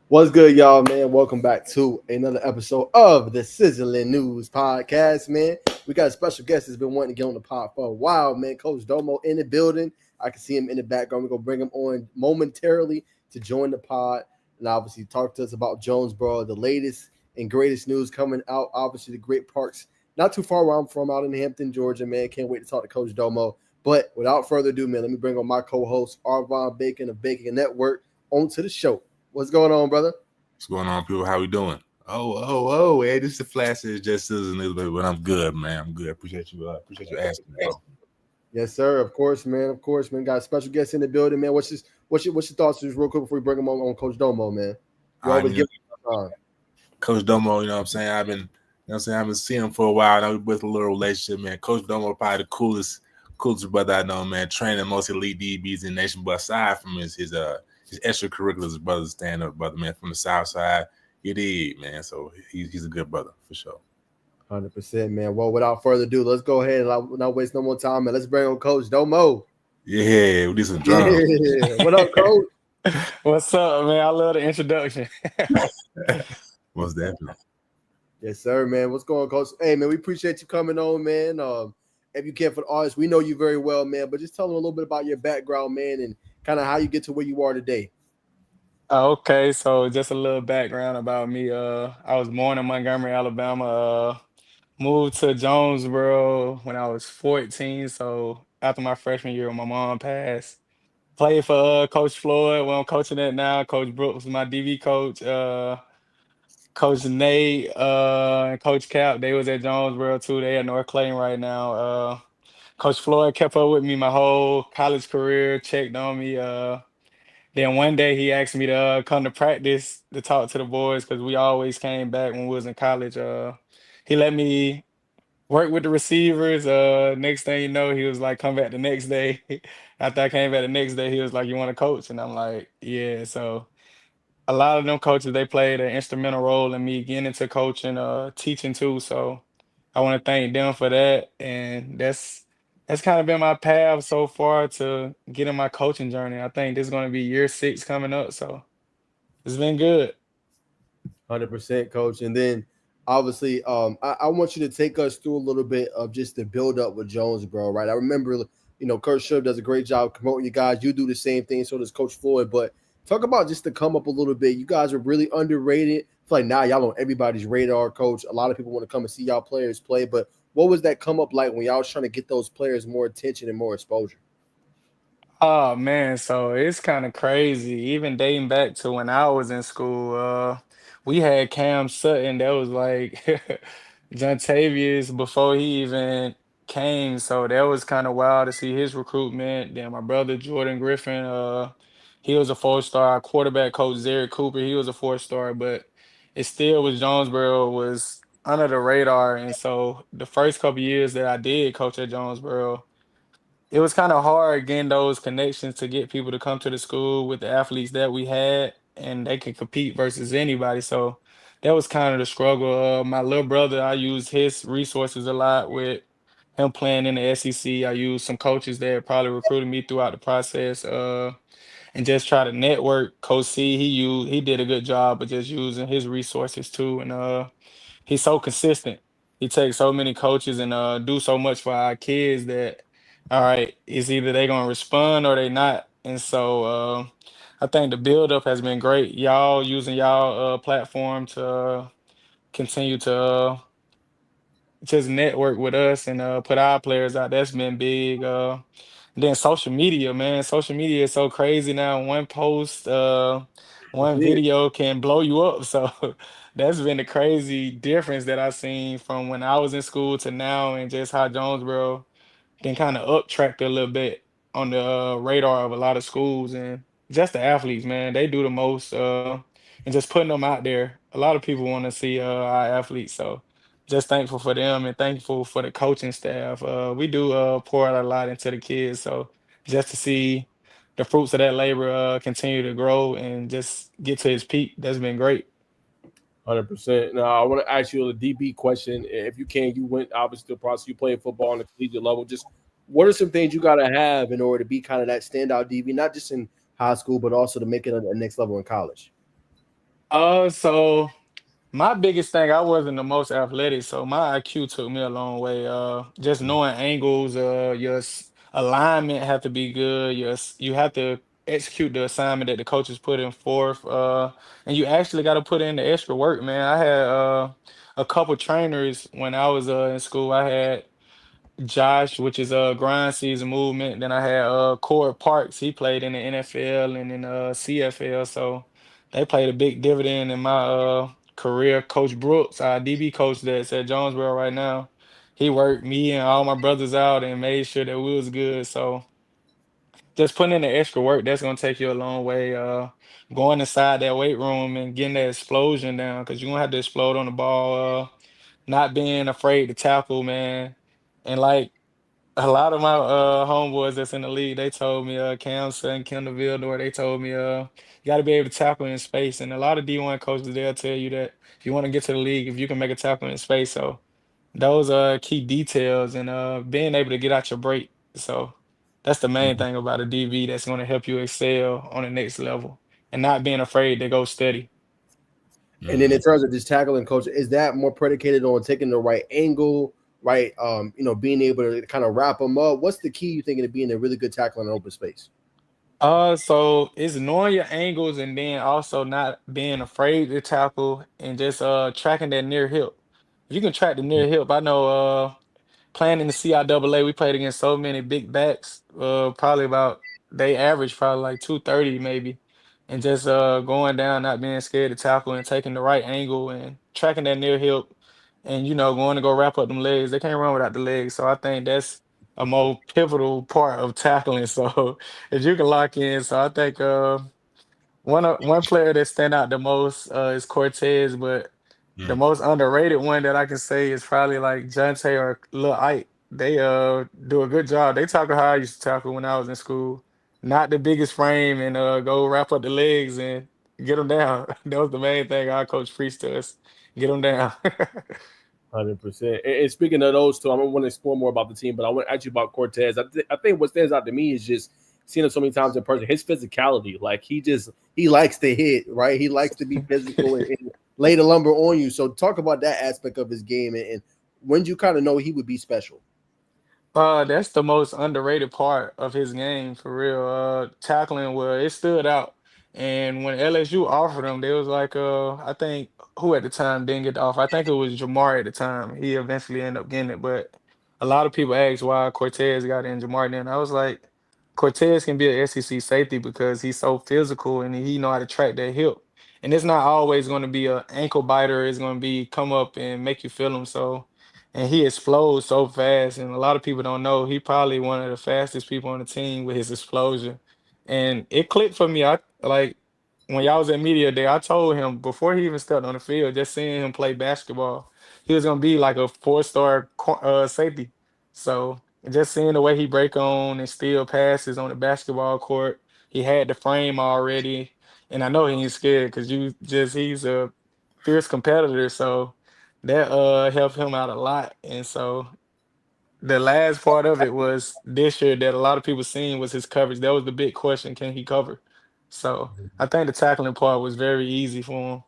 What's good, y'all, man? Welcome back to another episode of the Sizzling News Podcast, man. We got a special guest that's been wanting to get on the pod for a while, man. Coach Domo in the building. I can see him in the background. We're going to bring him on momentarily to join the pod and obviously talk to us about Jonesboro, the latest and greatest news coming out. Obviously, the great parks, not too far where I'm from, out in Hampton, Georgia, man. Can't wait to talk to Coach Domo. But without further ado, man, let me bring on my co-host, Arvon Bacon of Bacon Network, onto the show. What's going on, brother? What's going on, people? How we doing? Oh, hey, this is the flash is just Sizzling News, but I'm good, man. I'm good. Appreciate you asking, bro. Yes, sir. Of course, man. Of course, man. Got a special guest in the building, man. What's your thoughts just real quick before we bring him on Coach Domo, man? You always give him Coach Domo, you know what I'm saying? I've been seeing him for a while now. We built a little relationship, man. Coach Domo probably the coolest brother I know, man. Training most elite DBs in the nation, but aside from his extracurriculars, brother, stand-up brother, man, from the South Side. He did, man. So he's a good brother for sure. 100%, man. Well, without further ado, let's go ahead and not waste no more time, man. Let's bring on Coach Domo. Yeah, we do some drums. Yeah. What up, Coach? What's up, man? I love the introduction. Most definitely. Yes, sir, man. What's going on, Coach? Hey, man, we appreciate you coming on, man. If you care for the audience, we know you very well, man. But just tell them a little bit about your background, man, and kind of how you get to where you are today. Okay, so just a little background about me. I was born in Montgomery, Alabama. Moved to Jonesboro when I was 14. So after my freshman year, when my mom passed, played for Coach Floyd. Well, I'm coaching it now. Coach Brooks was my DB coach. Coach Nate and Coach Cap, they was at Jonesboro too. They at North Clayton right now. Coach Floyd kept up with me my whole college career, checked on me. Then one day he asked me to come to practice to talk to the boys because we always came back when we was in college. He let me work with the receivers. Next thing you know, he was like, "Come back the next day." After I came back the next day, he was like, "You want to coach?" And I'm like, "Yeah." So a lot of them coaches they played an instrumental role in me getting into coaching, teaching too. So I want to thank them for that, and that's kind of been my path so far to get in my coaching journey. I think this is going to be year 6 coming up, so it's been good. 100%, Coach. And then obviously, I want you to take us through a little bit of just the build up with Jonesboro, right? I remember, Kurt Sherb does a great job promoting you guys. You do the same thing, so does Coach Floyd. But talk about just to come up a little bit. You guys are really underrated. I feel like now y'all on everybody's radar, Coach. A lot of people want to come and see y'all players play. But what was that come up like when y'all was trying to get those players more attention and more exposure? Oh man, so it's kind of crazy. Even dating back to when I was in school, we had Cam Sutton that was like John Tavius before he even came. So that was kind of wild to see his recruitment. Then my brother Jordan Griffin, he was a 4-star. Our quarterback coach Zary Cooper, he was a 4-star, but it still was Jonesboro was under the radar. And so the first couple years that I did coach at Jonesboro, it was kind of hard getting those connections to get people to come to the school with the athletes that we had, and they could compete versus anybody. So that was kind of the struggle. My little brother, I used his resources a lot with him playing in the SEC. I used some coaches that probably recruited me throughout the process, and just try to network. Coach C, he did a good job of just using his resources too, and he's so consistent. He takes so many coaches and do so much for our kids that all right, it's either they gonna respond or they not. And so I think the build up has been great. Y'all using y'all platform to continue to just network with us and put our players out. That's been big. Then social media, man. Social media is so crazy now. One post, one video can blow you up. So that's been the crazy difference that I've seen from when I was in school to now, and just how Jonesboro can kind of uptrack a little bit on the radar of a lot of schools, and just the athletes, man. They do the most, and just putting them out there. A lot of people want to see our athletes, so just thankful for them and thankful for the coaching staff. We do pour out a lot into the kids, so just to see the fruits of that labor continue to grow and just get to its peak, that's been great. 100%. Now, I want to ask you a DB question. If you can, you went obviously the process. You played football on the collegiate level. Just What are some things you got to have in order to be kind of that standout DB, not just in high school, but also to make it a next level in college? So my biggest thing, I wasn't the most athletic, so my IQ took me a long way. Just knowing angles, alignment have to be good. You have to execute the assignment that the coaches put in forth. And you actually got to put in the extra work, man. I had a couple trainers when I was in school. I had Josh, which is a grind season movement. Then I had Corey Parks. He played in the NFL and in CFL, so they played a big dividend in my career. Coach Brooks, our DB coach that's at Jonesboro right now, he worked me and all my brothers out and made sure that we was good. So just putting in the extra work, that's gonna take you a long way. Going inside that weight room and getting that explosion down, because you're gonna have to explode on the ball. Not being afraid to tackle, man. And like a lot of my homeboys that's in the league, they told me Cam Sutton, Kendall Vildor, they told me you got to be able to tackle in space. And a lot of D1 coaches they'll tell you that if you want to get to the league, if you can make a tackle in space. So those are key details and being able to get out your break. So that's the main thing about a DB that's going to help you excel on the next level and not being afraid to go steady. And then in Mm-hmm. terms of just tackling coach, is that more predicated on taking the right angle, right? Being able to kind of wrap them up. What's the key you thinking of being a really good tackler in open space? So it's knowing your angles and then also not being afraid to tackle and just tracking that near hip. If you can track the near hip, I know playing in the CIAA, we played against so many big backs. Probably about they average probably like 230 maybe, and just going down, not being scared to tackle and taking the right angle and tracking that near hip, and going to go wrap up them legs. They can't run without the legs, so I think that's a more pivotal part of tackling. So if you can lock in, so I think one player that stand out the most is Cortez, but the most underrated one that I can say is probably like Jonte or Lil Ike. They do a good job. They tackle how I used to tackle when I was in school. Not the biggest frame and go wrap up the legs and get them down. That was the main thing our coach preached to us. Get them down. 100%. And speaking of those two, I want to explore more about the team, but I want to ask you about Cortez. I think what stands out to me is just seeing him so many times in person. His physicality, like he likes to hit, right? He likes to be physical and lay the lumber on you. So talk about that aspect of his game, and when you kind of know he would be special. That's the most underrated part of his game for real. Tackling where it stood out. And when LSU offered him, they was like, I think who at the time didn't get the offer. I think it was Jamar at the time. He eventually ended up getting it, but a lot of people asked why Cortez got in Jamar. Then I was like, Cortez can be an SEC safety because he's so physical and he know how to track that hip. And it's not always going to be a ankle biter. It's going to be come up and make you feel him. So and he explodes so fast. And a lot of people don't know he probably one of the fastest people on the team with his explosion. And it clicked for me. I like when y'all was at media day, I told him before he even stepped on the field, just seeing him play basketball, he was gonna be like a four-star safety. So just seeing the way he break on and steal passes on the basketball court, he had the frame already. And I know he ain't scared because he's a fierce competitor. So that helped him out a lot. And so the last part of it was this year that a lot of people seen was his coverage. That was the big question: can he cover? So I think the tackling part was very easy for him.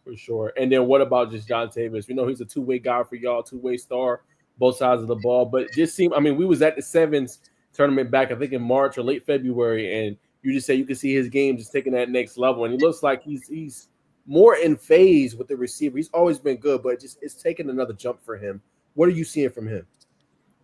For sure. And then what about just John Tavis? We know he's a two-way guy for y'all, two-way star, both sides of the ball. But just seem, I mean, we was at the sevens tournament back, I think in March or late February, and you just say you can see his game just taking that next level. And he looks like he's more in phase with the receiver. He's always been good, but just it's taking another jump for him. What are you seeing from him?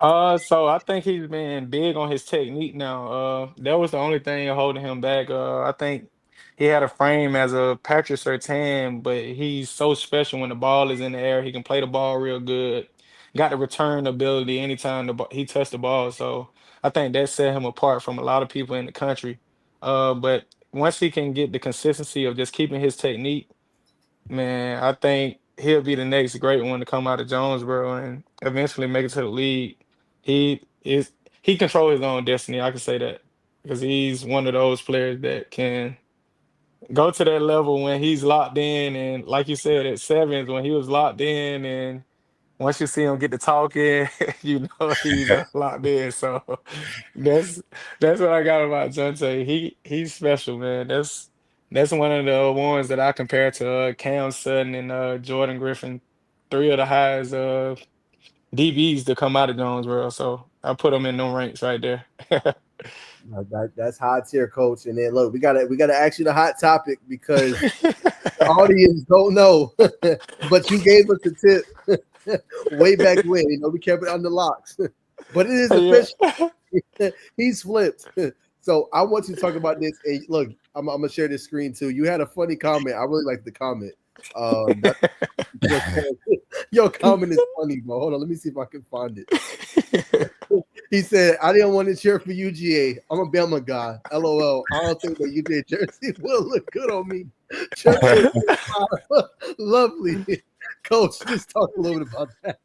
So I think he's been big on his technique now. That was the only thing holding him back. I think he had a frame as a Patrick Surtain, but he's so special when the ball is in the air. He can play the ball real good. Got the return ability anytime he touched the ball. So I think that set him apart from a lot of people in the country. But once he can get the consistency of just keeping his technique, man, I think he'll be the next great one to come out of Jonesboro and eventually make it to the league. He is he controls his own destiny. I can say that because he's one of those players that can go to that level when he's locked in. And like you said, at sevens when he was locked in and once you see him get to talking, you know he's locked in. So that's that's what I got about Jonte. He's special, man. That's one of the ones that I compare to Cam Sutton and Jordan Griffin, three of the highest DBs to come out of Jonesboro. So I put them in them ranks right there. That's high tier, coach. And then look, we gotta ask you the hot topic because the audience don't know, but you gave us the tip way back when. We kept it under locks, but it is Yeah. official. He's flipped. So I want you to talk about this. And look, I'm gonna share this screen too. You had a funny comment. I really like the comment. That your comment is funny, bro. Hold on, let me see if I can find it. He said, "I didn't want to cheer for UGA. I'm a Bama guy. LOL. I don't think the UGA jersey will look good on me." Chuck said, "Lovely, coach." Just talk a little bit about that.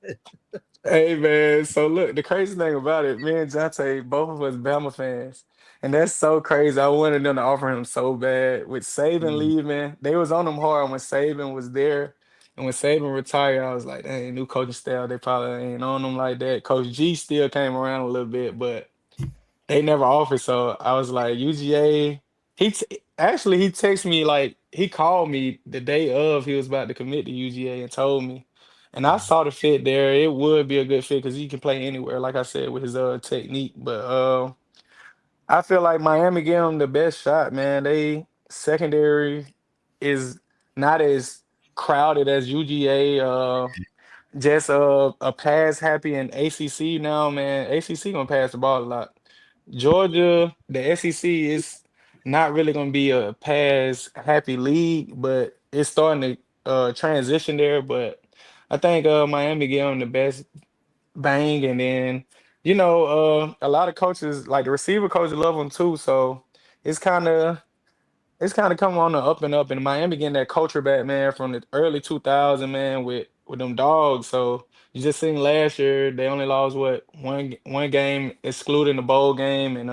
Hey man, so look, the crazy thing about it, me and Jonte, both of us Bama fans, and that's so crazy. I wanted them to offer him so bad. With Saban Mhm. leaving, they was on him hard when Saban was there, and when Saban retired, I was like, "Dang, new coaching style, they probably ain't on him like that." Coach G still came around a little bit, but they never offered. So I was like, UGA. Actually he texted me like he called me the day of he was about to commit to UGA and told me. And I saw the fit there. It would be a good fit because he can play anywhere, like I said, with his technique. But I feel like Miami gave him the best shot, man. They secondary is not as crowded as UGA. Just a pass happy in ACC now, man. ACC gonna pass the ball a lot. Georgia, the SEC is not really gonna be a pass happy league, but it's starting to transition there. But I think Miami gave them the best bang, and then a lot of coaches like the receiver coaches love them too. So it's kind of it's kind of coming on the up and up, and Miami getting that culture back, man, from the early 2000, man, with them dogs. So you just seen last year they only lost what one game, excluding the bowl game, and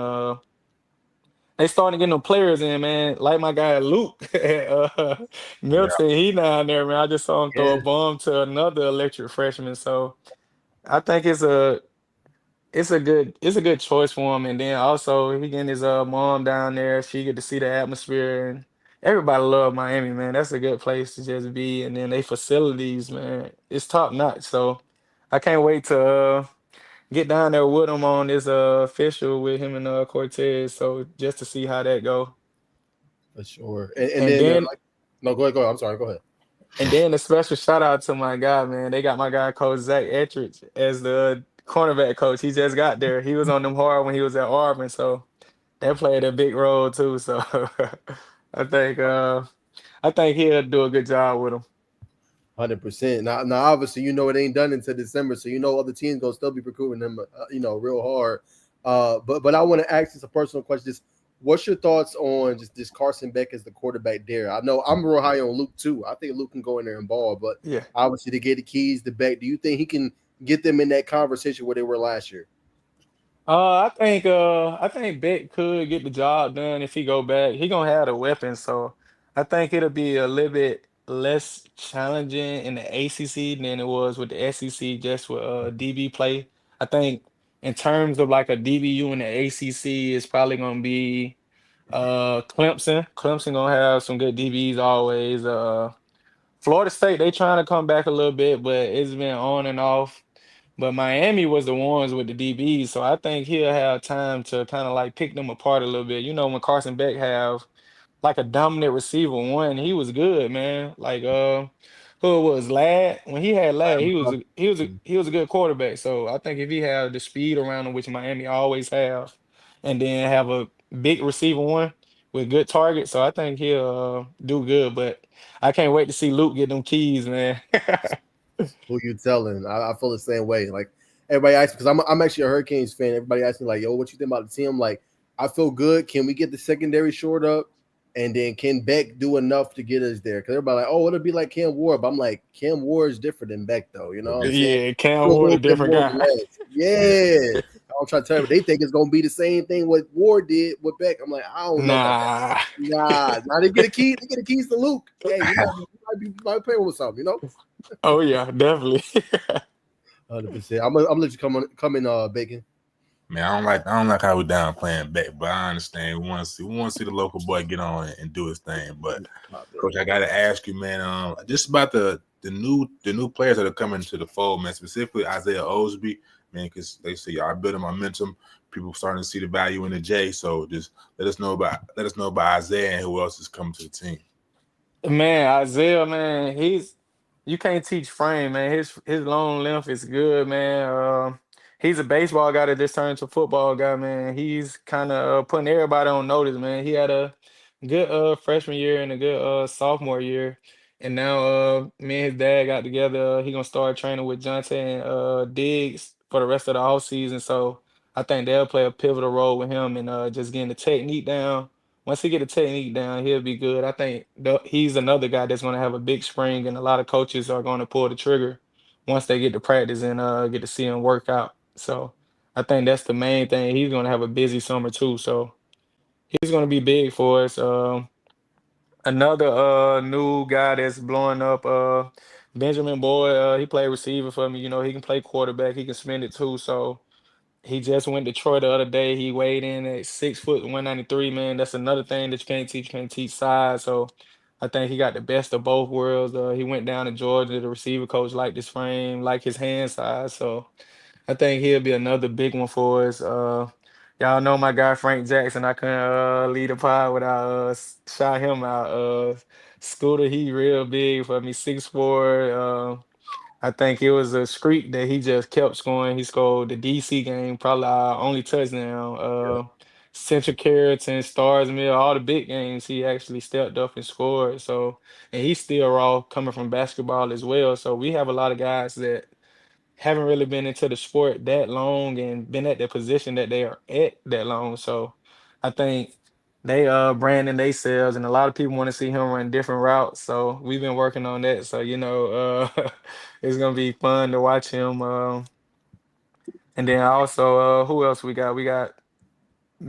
they starting to get them players in, man. Like my guy Luke Yeah, Milton, he down there, man. I just saw him throw a Yeah, bomb to another electric freshman. So I think it's a good choice for him, and then also he getting his mom down there. She get to see the atmosphere, and everybody love Miami, man. That's a good place to just be, and then they facilities, man, it's top notch. So I can't wait to get down there with him on this official with him and Cortez. So just to see how that go, for sure. And and then then like, no, go ahead, go ahead. I'm sorry. Go ahead. and then a special shout out to my guy, man. They got my guy Coach Zach Etridge as the cornerback coach. He just got there. He was on them hard when he was at Auburn, so. That played a big role too. So I think uh I think he'll do a good job with him. 100%. Now, obviously, it ain't done until December, so other teams gonna still be recruiting them, real hard. But I want to ask this a personal question. Just what's your thoughts on just this Carson Beck as the quarterback there? I know I'm real high on Luke too. I think Luke can go in there and ball, but Yeah. obviously to get the keys to Beck, do you think he can get them in that conversation where they were last year? I think Beck could get the job done if he go back. He gonna have the weapons, so I think it'll be a little bit less challenging in the ACC than it was with the SEC just with DB play. I think in terms of like a DBU in the ACC, it's probably gonna be Clemson. Clemson gonna have some good DBs always. Florida State, they trying to come back a little bit, but it's been on and off. But Miami was the ones with the DBs, so I think he'll have time to kind of like pick them apart a little bit. You know, when Carson Beck have like a dominant receiver one, he was good, man. Like who it was Lad? When he had Lad, he was a good quarterback. So I think if he had the speed around him, which Miami always have, and then have a big receiver one with good targets, so I think he'll do good. But I can't wait to see Luke get them keys, man. Who you telling? I feel the same way. Like everybody asks because I'm actually a Hurricanes fan. Everybody asks me like, "Yo, what you think about the team?" Like, I feel good. Can we get the secondary short up? And then can Beck do enough to get us there? Because everybody like, "Oh, it'll be like Cam Ward," but I'm like, Cam Ward is different than Beck, though. You know what I'm saying? Yeah, Cam Do a Ward, little a bit different more than guy. that. Yeah. I'm trying to tell you, they think it's gonna be the same thing what Ward did with Beck. I'm like, I don't know about that. Nah. Nah, now they get a key. They get the keys to Luke. Hey, you might be playing with something, you know. Oh yeah, definitely. 100%. I'm gonna let you come in, Bacon. Man, I don't like how we down playing back, but I understand. We want to see the local boy get on and do his thing. But My coach, bad. I gotta ask you, man, just about the new players that are coming to the fold, man. Specifically Isaiah Osby, man, because they say y'all building momentum. People starting to see the value in the J. So just let us know about Isaiah and who else is coming to the team. Man, Isaiah, man, you can't teach frame, man. His long length is good, man. He's a baseball guy that just turned to football guy, man. He's kind of putting everybody on notice, man. He had a good freshman year and a good sophomore year, and now me and his dad got together. He gonna start training with Jonte and Diggs for the rest of the off season. So I think they'll play a pivotal role with him and just getting the technique down. Once he get the technique down, he'll be good. I think he's another guy that's going to have a big spring, and a lot of coaches are going to pull the trigger once they get to practice and get to see him work out. So I think that's the main thing. He's going to have a busy summer too, so he's going to be big for us. Another new guy that's blowing up, Benjamin Boyd. He played receiver for me. You know, he can play quarterback. He can spin it too. So he just went to Troy the other day. He weighed in at 6 foot 193, man. That's another thing that you can't teach. Can't teach size. So I think he got the best of both worlds. He went down to Georgia. The receiver coach liked his frame, like his hand size. So I think he'll be another big one for us. Y'all know my guy Frank Jackson. I couldn't lead a pod without shout him out. Scooter, he real big for me, 6'4". I think it was a streak that he just kept scoring. He scored the DC game, probably our only touchdown. Central Carrollton, Stars Mill, all the big games, he actually stepped up and scored. So, and he's still raw coming from basketball as well. So we have a lot of guys that haven't really been into the sport that long and been at the position that they are at that long. So I think they branding themselves and a lot of people want to see him run different routes. So we've been working on that. So it's gonna be fun to watch him. And then also who else we got? We got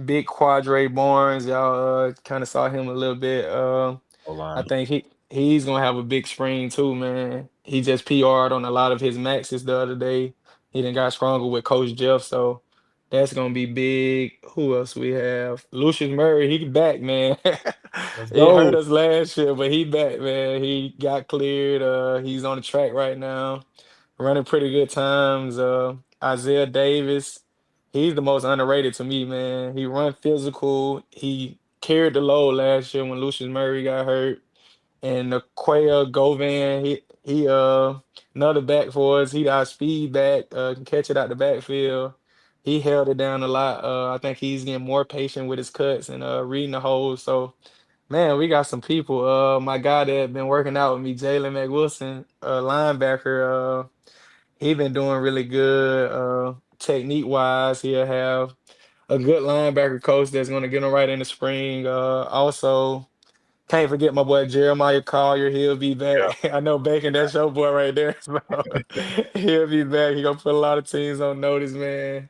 Big Quadre Barnes. Y'all kind of saw him a little bit. I O-line. think he's gonna have a big spring too, man. He just PR'd on a lot of his maxes the other day. He done got stronger with Coach Jeff, so that's gonna be big. Who else we have? Lucius Murray, he back, man. Let's He hurt go. us last year, but he back, man. He got cleared. He's on the track right now, running pretty good times. Isaiah Davis, he's the most underrated to me, man. He run physical. He carried the load last year when Lucius Murray got hurt. And the Quail Govan, he another back for us. He our speed back, can catch it out the backfield. He held it down a lot. I think he's getting more patient with his cuts and reading the holes. So man, we got some people. My guy that been working out with me, Jalen McWilson, linebacker. He been doing really good. Technique wise, he'll have a good linebacker coach that's gonna get him right in the spring. Also. Can't forget my boy Jeremiah Collier. He'll be back. I know Bacon, that's your boy right there. So he'll be back. He gonna put a lot of teams on notice, man.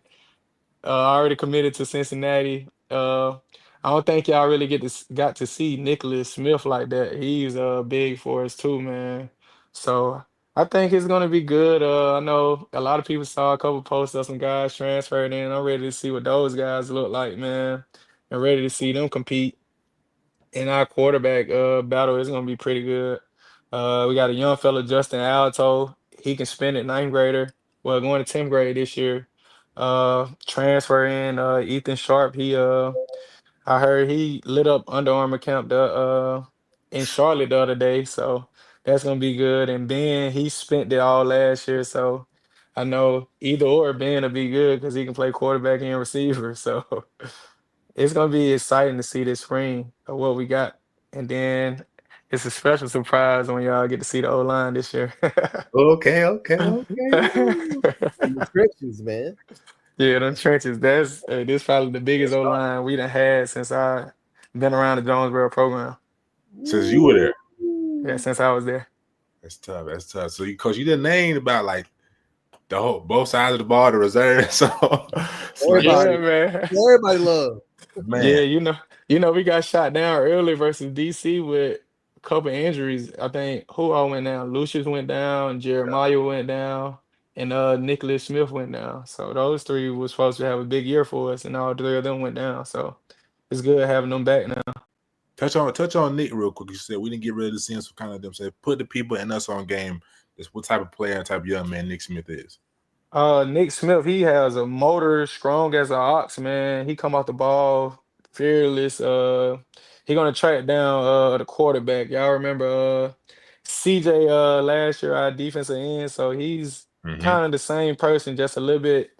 I already committed to Cincinnati. I don't think y'all really got to see Nicholas Smith like that. He's big for us too, man. So I think it's gonna be good. I know a lot of people saw a couple posts of some guys transferred in. I'm ready to see what those guys look like, man. And ready to see them compete in our quarterback battle is gonna be pretty good. We got a young fella, Justin Alto. He can spin it, ninth grader. Well, going to 10th grade this year. Transfer in Ethan Sharp. I heard he lit up Under Armour camp in Charlotte the other day, so that's gonna be good. And Ben, he spent it all last year, so I know either or Ben will be good because he can play quarterback and receiver. So it's gonna be exciting to see this spring of what we got, and then it's a special surprise when y'all get to see the O line this year. Okay, okay, okay. Woo. In the trenches, man. Yeah, them trenches. This probably the biggest O line we done had since I been around the Jonesboro program. Since you were there, Yeah, Woo. since I was there. that's tough. That's tough. So coach, you didn't name about like the whole both sides of the ball, the reserve. So like you Yeah, Everybody, said, man. everybody love. Yeah, man, we got shot down early versus DC with a couple injuries. I think who all went down? Lucius went down, Jeremiah went down. and Nicholas Smith went down. So those three was supposed to have a big year for us, and all three of them went down. So it's good having them back now. Touch on Nick real quick. You said we didn't get rid of the sense of kind of them. Said put the people and us on game. Just what type of player and type of young man Nick Smith is. Nick Smith, he has a motor strong as an ox, man. He come off the ball fearless. He gonna track down the quarterback. Y'all remember CJ last year, our defensive end. So he's Mm-hmm. kind of the same person, just a little bit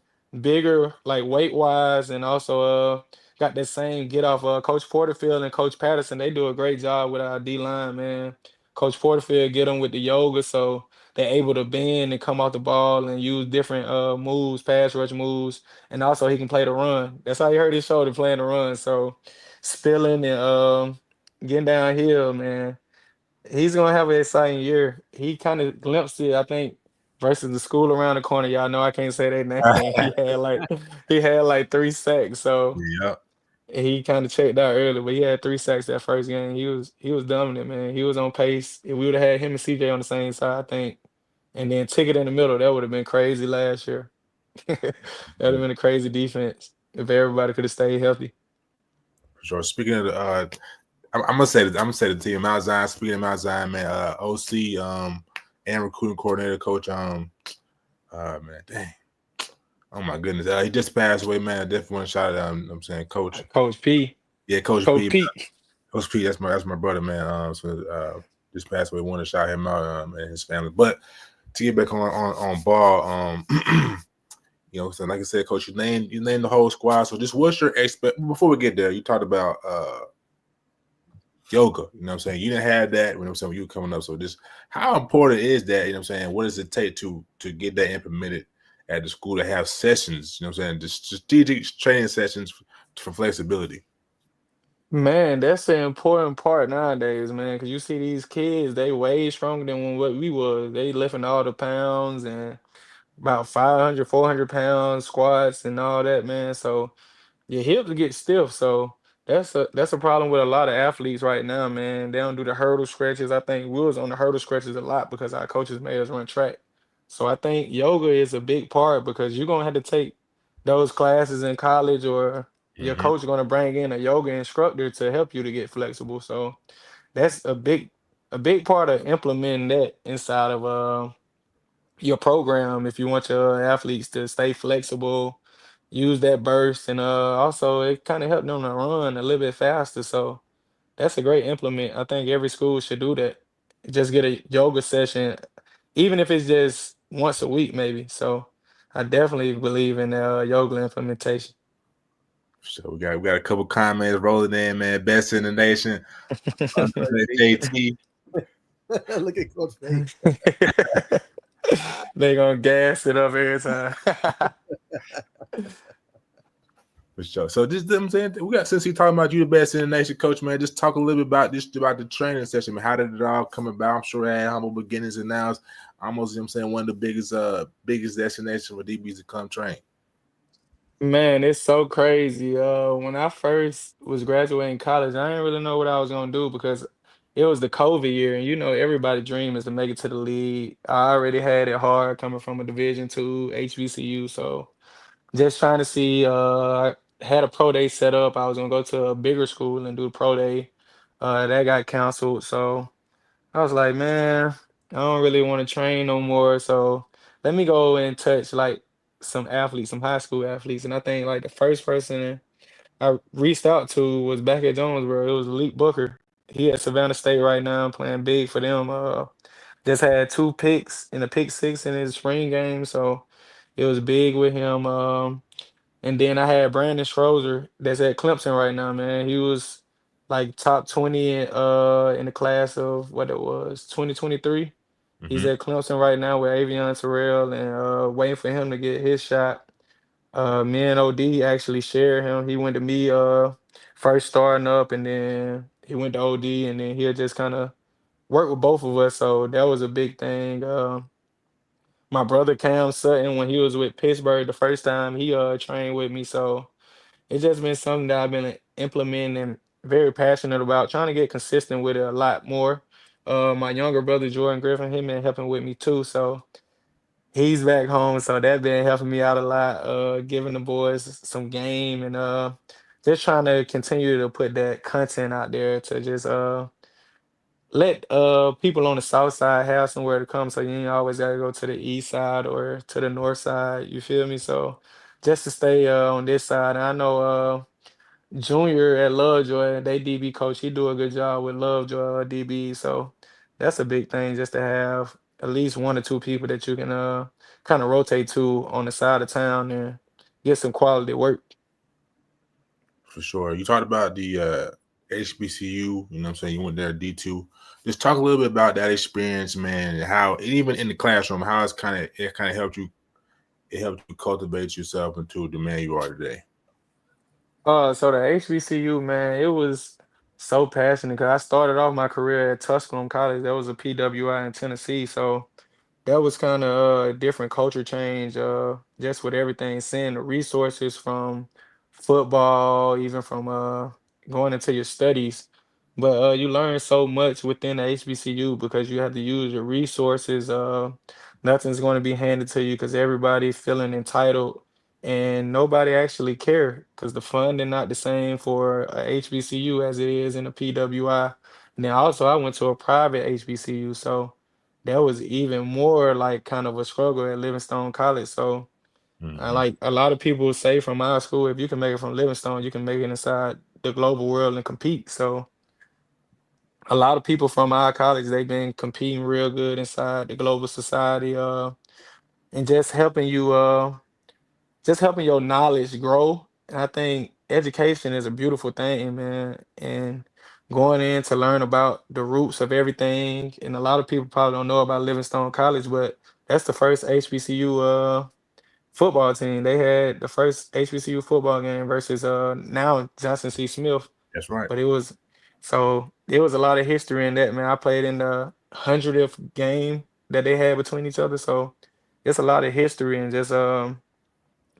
bigger, like weight wise, and also got that same get off. Coach Porterfield and Coach Patterson, they do a great job with our D line, man. Coach Porterfield get them with the yoga, so they're able to bend and come off the ball and use different moves, pass rush moves, and also he can play the run. That's how you heard his shoulder playing the run. So spilling and getting downhill, man. He's gonna have an exciting year. He kind of glimpsed it, I think, versus the school around the corner. Y'all know I can't say their name. He had like 3 sacks, so Yeah. he kind of checked out early, but he had 3 sacks that first game. He was dominant, man. He was on pace. If we would have had him and CJ on the same side, I think, and then Ticket in the middle, that would have been crazy last year. That would have been a crazy defense if everybody could have stayed healthy. For sure. Speaking of the, I'm gonna say this. I'm gonna say the team. Mount Zion. Speaking of Mount Zion, man. OC, and recruiting coordinator, coach. Man, dang. Oh my goodness. He just passed away, man. I definitely want to shout out. I'm saying, coach. Coach P, Yeah, Coach Coach P. P. Coach P. That's my brother, man. Just passed away. Want to shout him out, and his family. But to get back on ball, so like I said, Coach, you named the whole squad. So just what's your before we get there? You talked about yoga. You know what I'm saying? You didn't have that when I'm saying when you were coming up. So just how important is that? You know what I'm saying? What does it take to get that implemented at the school to have sessions? You know what I'm saying? Just strategic training sessions for flexibility. Man, that's the important part nowadays, man, because you see these kids, they way stronger than what we was. They lifting all the pounds and about 500, 400 pounds squats and all that, man. So your hips get stiff, so that's a problem with a lot of athletes right now, man. They don't do the hurdle stretches. I think we was on the hurdle stretches a lot because our coaches made us run track. So I think yoga is a big part because you're gonna have to take those classes in college, or your Mm-hmm. coach gonna bring in a yoga instructor to help you to get flexible. So that's a big part of implementing that inside of your program if you want your athletes to stay flexible, use that burst, and also it kind of helped them to run a little bit faster. So that's a great implement. I think every school should do that. Just get a yoga session, even if it's just once a week, maybe. So I definitely believe in yoga implementation. So we got a couple comments rolling in, man. Best in the nation. JT. Look at Coach Face. They gonna gas it up every time. For sure. So just I'm saying we got since you talking about you the best in the nation, coach, man. Just talk a little bit about the training session, man. How did it all come about? I'm sure it had humble beginnings, and now it's almost, I'm saying, one of the biggest destinations for DBs to come train. Man, it's so crazy. When I first was graduating college, I didn't really know what I was gonna do because it was the COVID year, and everybody's dream is to make it to the league. I already had it hard coming from a Division II HBCU, so just trying to see. I had a pro day set up. I was gonna go to a bigger school and do the pro day. That got canceled, so I was like, man, I don't really want to train no more. So let me go and touch like some athletes, some high school athletes. And I think like the first person I reached out to was back at Jonesboro. It was Elite Booker. He at Savannah State right now, playing big for them. Just had 2 picks in a pick six in his spring game, so it was big with him. And then I had Brandon Strozer that's at Clemson right now, man. He was like top 20 in the class of what it was, 2023. He's Mm-hmm. at Clemson right now with Avion Terrell and waiting for him to get his shot. Me and OD actually share him. He went to me first starting up, and then he went to OD, and then he'll just kind of work with both of us. So that was a big thing. My brother Cam Sutton, when he was with Pittsburgh the first time, he trained with me. So it's just been something that I've been implementing and very passionate about, trying to get consistent with it a lot more. My younger brother Jordan Griffin, him been helping with me too. So he's back home, so that been helping me out a lot. Giving the boys some game and just trying to continue to put that content out there to just let people on the south side have somewhere to come, so you ain't always gotta go to the east side or to the north side. You feel me? So just to stay on this side, and I know Junior at Lovejoy, they DB coach, he do a good job with Lovejoy DB. So that's a big thing, just to have at least one or two people that you can kind of rotate to on the side of town and get some quality work. For sure. You talked about the HBCU, you know what I'm saying? You went there D2. Just talk a little bit about that experience, man, and how even in the classroom, how it kind of helped you cultivate yourself into the man you are today. So the HBCU, man, it was so passionate because I started off my career at Tusculum College. That was a PWI in Tennessee. So that was kind of a different culture change, just with everything, seeing the resources from football, even from going into your studies. But you learn so much within the HBCU because you have to use your resources. Nothing's going to be handed to you because everybody feeling entitled and nobody actually care because the funding not the same for a HBCU as it is in a PWI. And then also I went to a private HBCU, so that was even more like kind of a struggle at Livingstone College. So I Hmm. like a lot of people say from our school, if you can make it from Livingstone, you can make it inside the global world and compete. So a lot of people from our college, they've been competing real good inside the global society, and just helping your knowledge grow. And I think education is a beautiful thing, man. And going in to learn about the roots of everything. And a lot of people probably don't know about Livingstone College, but that's the first HBCU football team. They had the first HBCU football game versus now Johnson C. Smith. That's right. But it was a lot of history in that, man. I played in the 100th game that they had between each other. So it's a lot of history and just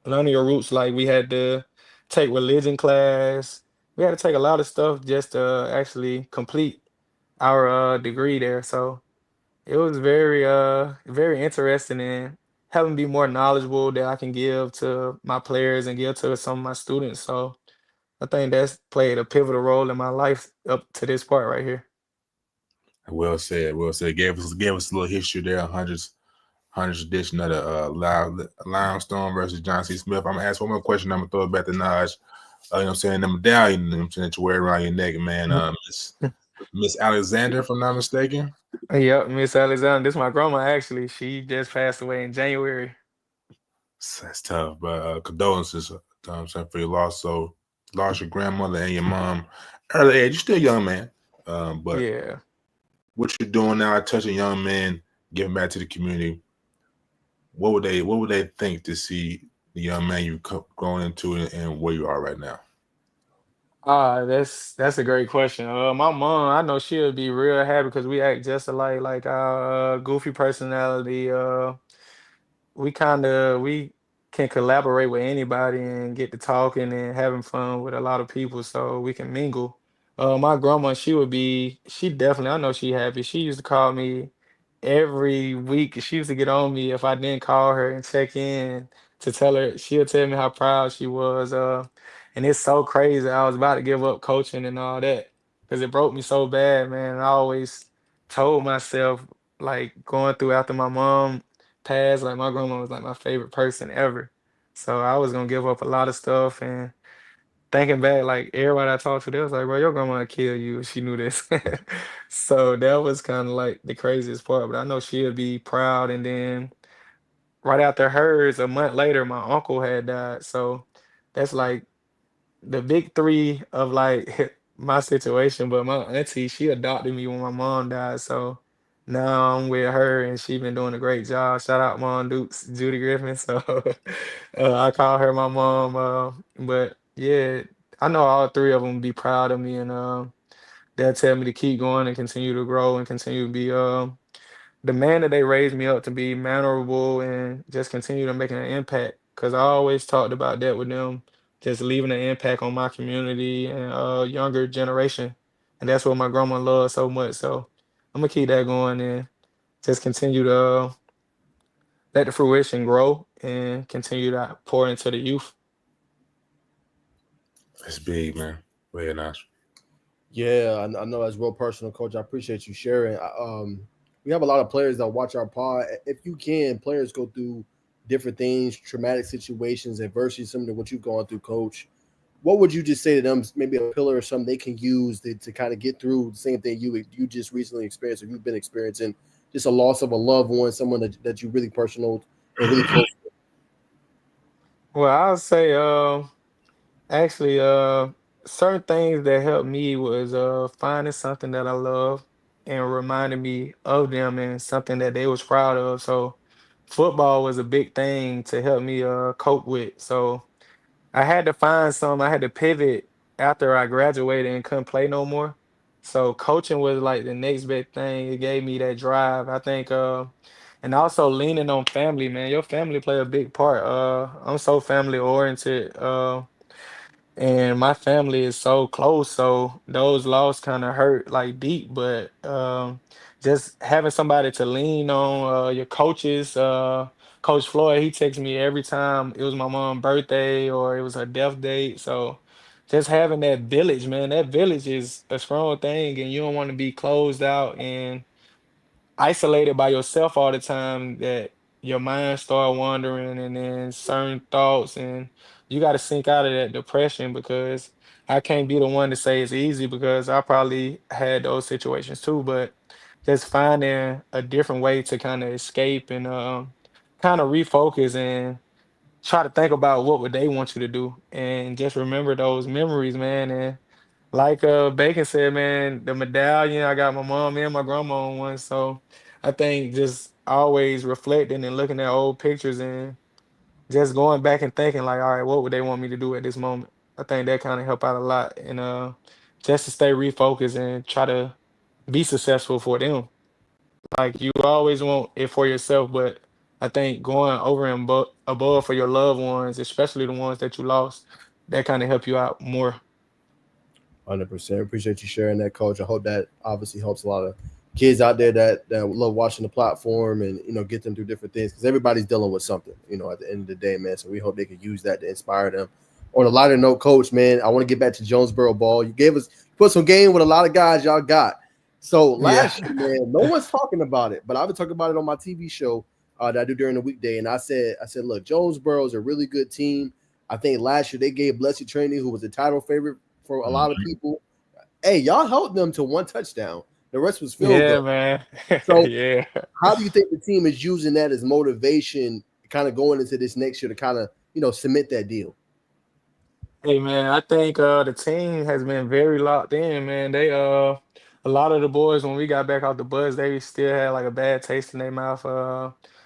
learning your roots. Like we had to take religion class. We had to take a lot of stuff just to actually complete our degree there. So it was very interesting and having me be more knowledgeable that I can give to my players and give to some of my students. So I think that's played a pivotal role in my life up to this part right here. Well said. Well said. Gave us a little history there. Hundreds edition of the Limestone versus John C. Smith. I'm gonna ask one more question. I'm gonna throw it back to Naj. You know what I'm saying? The medallion, you know what I'm saying, that you wear around your neck, man. Miss Alexander, if I'm not mistaken. Yep, Miss Alexander. This is my grandma actually. She just passed away in January. That's tough, but condolences, I'm saying, for your loss. So lost your grandmother and your mom early age. You're still a young man, but Yeah. what you're doing now, touching young men, giving back to the community. What would they think to see the young man you growing into and where you are right now? That's a great question. My mom, I know she'll be real happy because we act just alike, like our goofy personality. We can collaborate with anybody and get to talking and having fun with a lot of people so we can mingle. My grandma, she definitely, I know she happy. She used to call me every week. She used to get on me if I didn't call her and check in to tell her, she'll tell me how proud she was. And it's so crazy. I was about to give up coaching and all that because it broke me so bad, man. I always told myself, like going through after my mom passed, like my grandma was like my favorite person ever. So I was gonna give up a lot of stuff and thinking back, like everybody I talked to, they was like, bro, your grandma would kill you if she knew this. So that was kind of like the craziest part. But I know she'll be proud. And then right after hers, a month later, my uncle had died. So that's like the big three of like my situation. But my auntie, she adopted me when my mom died. So now I'm with her and she been doing a great job. Shout out Mom Dukes, Judy Griffin. So I call her my mom. But yeah, I know all three of them be proud of me and they'll tell me to keep going and continue to grow and continue to be the man that they raised me up to be mannerable and just continue to make an impact. Cause I always talked about that with them, just leaving an impact on my community and younger generation. And that's what my grandma loves so much. So I'm gonna keep that going and just continue to let the fruition grow and continue to pour into the youth. It's big, man. Very nice. Yeah, I know that's real personal, coach. I appreciate you sharing. We have a lot of players that watch our pod. If you can, players go through different things, traumatic situations, adversity, similar to what you've gone through, coach. What would you just say to them? Maybe a pillar or something they can use to kind of get through the same thing you just recently experienced or you've been experiencing, just a loss of a loved one, someone that you really personal and really close to. Well, I'll say, actually, certain things that helped me was finding something that I love and reminding me of them and something that they was proud of. So, football was a big thing to help me cope with. So, I had to find some. I had to pivot after I graduated and couldn't play no more. So coaching was like the next big thing. It gave me that drive. I think and also leaning on family, man. Your family play a big part. I'm so family oriented. And my family is so close, so those losses kind of hurt like deep. But just having somebody to lean on, your coaches, Coach Floyd, he texts me every time it was my mom's birthday or it was her death date. So just having that village, man, that village is a strong thing, and you don't want to be closed out and isolated by yourself all the time, that your mind start wandering and then certain thoughts, and you got to sink out of that depression. Because I can't be the one to say it's easy, because I probably had those situations too. But just finding a different way to kind of escape and kind of refocus and try to think about what would they want you to do, and just remember those memories, man. And like Bacon said, man, the medallion, I got my mom and my grandma on one. So I think just always reflecting and looking at old pictures and just going back and thinking like, all right, what would they want me to do at this moment? I think that kind of help out a lot. And just to stay refocused and try to be successful for them. Like you always want it for yourself, but I think going over and above for your loved ones, especially the ones that you lost, that kind of help you out more. 100%. Appreciate you sharing that, coach. I hope that obviously helps a lot of kids out there that love watching the platform and get them through different things because everybody's dealing with something. At the end of the day, man. So we hope they can use that to inspire them. On a lighter note, coach, man, I want to get back to Jonesboro ball. You gave us put some game with a lot of guys y'all got. So Yeah. last year, man, no one's talking about it, but I've been talking about it on my TV show that I do during the weekday. And I said, look, Jonesboro is a really good team. I think last year they gave Blessed Trinity, who was a title favorite for a lot of Mhm. people. Hey, y'all held them to one touchdown. The rest was field Yeah, goal. man. So, Yeah. how do you think the team is using that as motivation, kind of going into this next year to kind of cement that deal? Hey man, I think the team has been very locked in, man. They a lot of the boys when we got back off the bus, they still had like a bad taste in their mouth.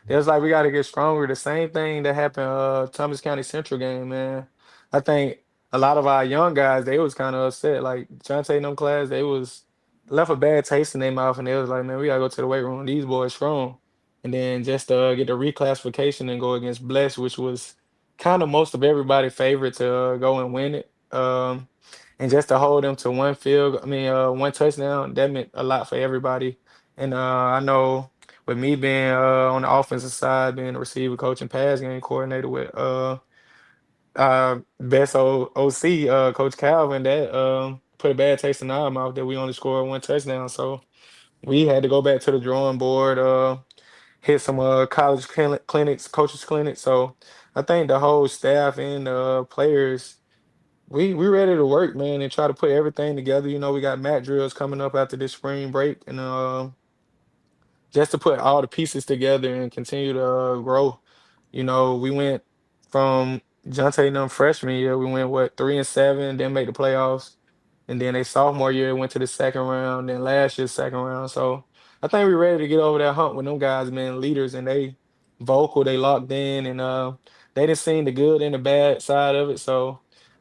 They was like we gotta get stronger. The same thing that happened Thomas County Central game, man. I think a lot of our young guys, they was kind of upset. Like Jonte and them class, they was left a bad taste in their mouth, and they was like, man, we gotta go to the weight room. These boys strong. And then just get the reclassification and go against Bless, which was kind of most of everybody favorite to go and win it. And just to hold them to one touchdown, that meant a lot for everybody. And I know with me being on the offensive side, being a receiver coach and pass game coordinator with best OC, Coach Calvin, that put a bad taste in our mouth that we only scored one touchdown. So we had to go back to the drawing board. Hit some college clinics, coaches clinics. So I think the whole staff and players, we ready to work, man, and try to put everything together. We got mat drills coming up after this spring break, and just to put all the pieces together and continue to grow. We went from Jonte and them freshman year, we went what 3-7, then make the playoffs, and then they sophomore year went to the second round, then last year's second round. So I think we're ready to get over that hump with them guys, man, leaders, and they vocal, they locked in, and they done seen the good and the bad side of it. So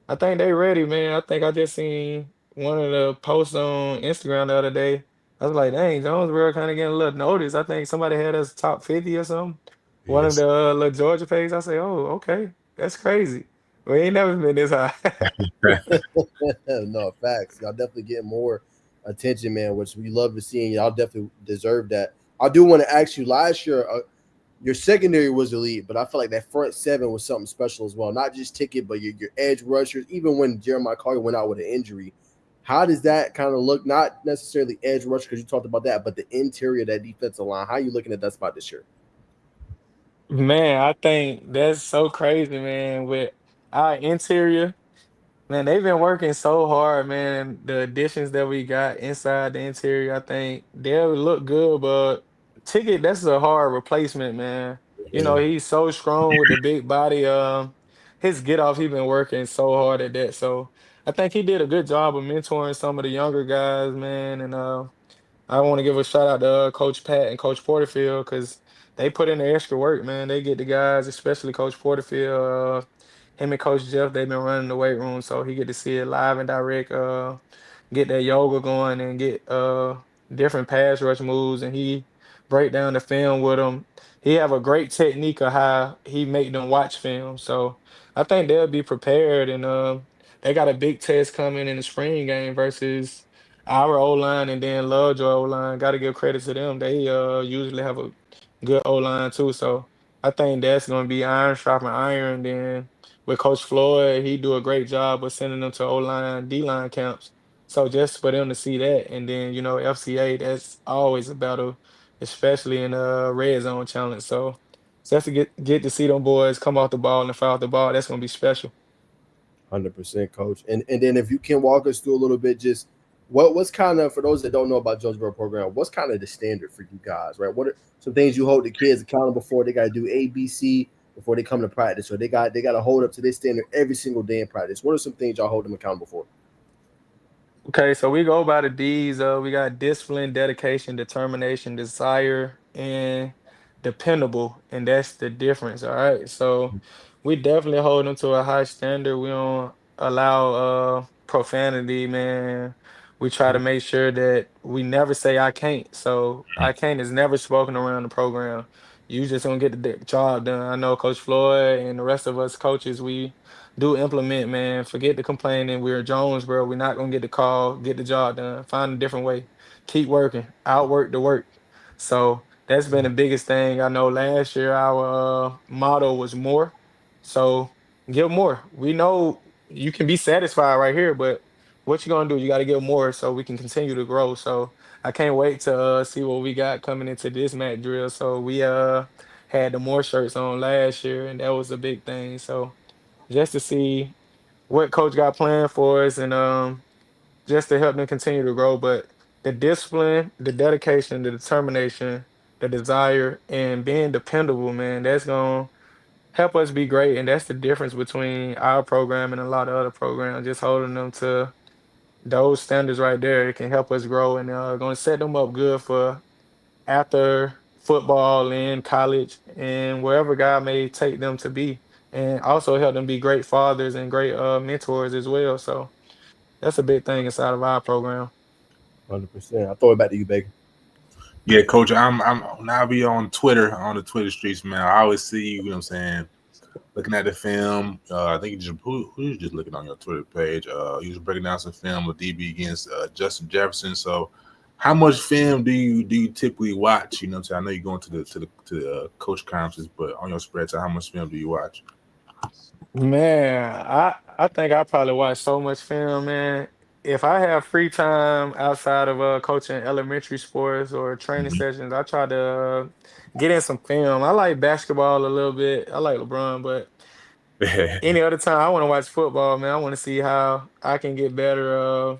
I think they ready, man. I think I just seen one of the posts on Instagram the other day. I was like, dang, Jonesboro kind of getting a little notice. I think somebody had us top 50 or something. One of Yes. the little Georgia pages. I say, oh, okay, that's crazy. We ain't never been this high. No facts. Y'all definitely getting more attention, man, which we love to see, and y'all definitely deserve that. I do want to ask you. Last year, your secondary was elite, but I feel like that front seven was something special as well. Not just ticket, but your edge rushers. Even when Jeremiah Collier went out with an injury, how does that kind of look? Not necessarily edge rusher because you talked about that, but the interior of that defensive line. How are you looking at that spot this year? Man, I think that's so crazy, man. With our interior, man, they've been working so hard, man. The additions that we got inside the interior, I think they'll look good, but Ticket, that's a hard replacement, man. You know, Mhm. he's so strong with the big body. His get off, he been working so hard at that. So I think he did a good job of mentoring some of the younger guys, man. And I want to give a shout out to Coach Pat and Coach Porterfield because they put in the extra work, man. They get the guys, especially Coach Porterfield. Him and Coach Jeff, they've been running the weight room, so he get to see it live and direct. Get that yoga going and get different pass rush moves, and he break down the film with them. He have a great technique of how he make them watch film. So I think they'll be prepared, and they got a big test coming in the spring game versus our O line, and then Lovejoy O line. Got to give credit to them. They usually have a good O line too. So I think that's going to be iron sharpening iron. Then with Coach Floyd, he do a great job of sending them to O line, D line camps. So just for them to see that, and then FCA, that's always a battle, especially in a red zone challenge. So just to get to see them boys come off the ball and foul the ball, that's gonna be special. 100%, coach. And then if you can walk us through a little bit, just what's kind of, for those that don't know about Jonesboro program, what's kind of the standard for you guys, right? What are some things you hold the kids accountable for? They got to do A, B, C before they come to practice, or they got to hold up to this standard every single day in practice. What are some things y'all hold them accountable for? Okay, so we go by the D's. We got discipline, dedication, determination, desire, and dependable, and that's the difference. All right, so we definitely hold them to a high standard. We don't allow profanity, man. We try to make sure that we never say "I can't." So "I can't" is never spoken around the program. You just gonna get the job done. I know Coach Floyd and the rest of us coaches, we do implement, man. Forget the complaining. We're Jonesboro. We're not gonna get the call. Get the job done. Find a different way. Keep working. Outwork the work. So that's been the biggest thing. I know last year our motto was more. So give more. We know you can be satisfied right here, but what you gonna do? You got to give more so we can continue to grow. So I can't wait to see what we got coming into this mat drill. So we had the more shirts on last year, and that was a big thing. So just to see what coach got planned for us and just to help them continue to grow. But the discipline, the dedication, the determination, the desire, and being dependable, man, that's gonna help us be great. And that's the difference between our program and a lot of other programs. Just holding them to those standards right there, it can help us grow and gonna set them up good for after football and college and wherever God may take them to be, and also help them be great fathers and great mentors as well. So that's a big thing inside of our program. 100%. I'll throw it back to you, Baker. Yeah, coach, I'm now be on Twitter, on the Twitter streets, man. I always see you, you know what I'm saying, looking at the film. I think you just who you just looking on your Twitter page. You was breaking down some film with DB against Justin Jefferson. So how much film do you typically watch? You know what I'm saying? I know you're going to the coach conferences, but on your spread time, how much film do you watch? Man, I think I probably watch so much film, man. If I have free time outside of coaching elementary sports or training sessions, I try to get in some film. I like basketball a little bit. I like LeBron, but any other time I want to watch football, man. I want to see how I can get better.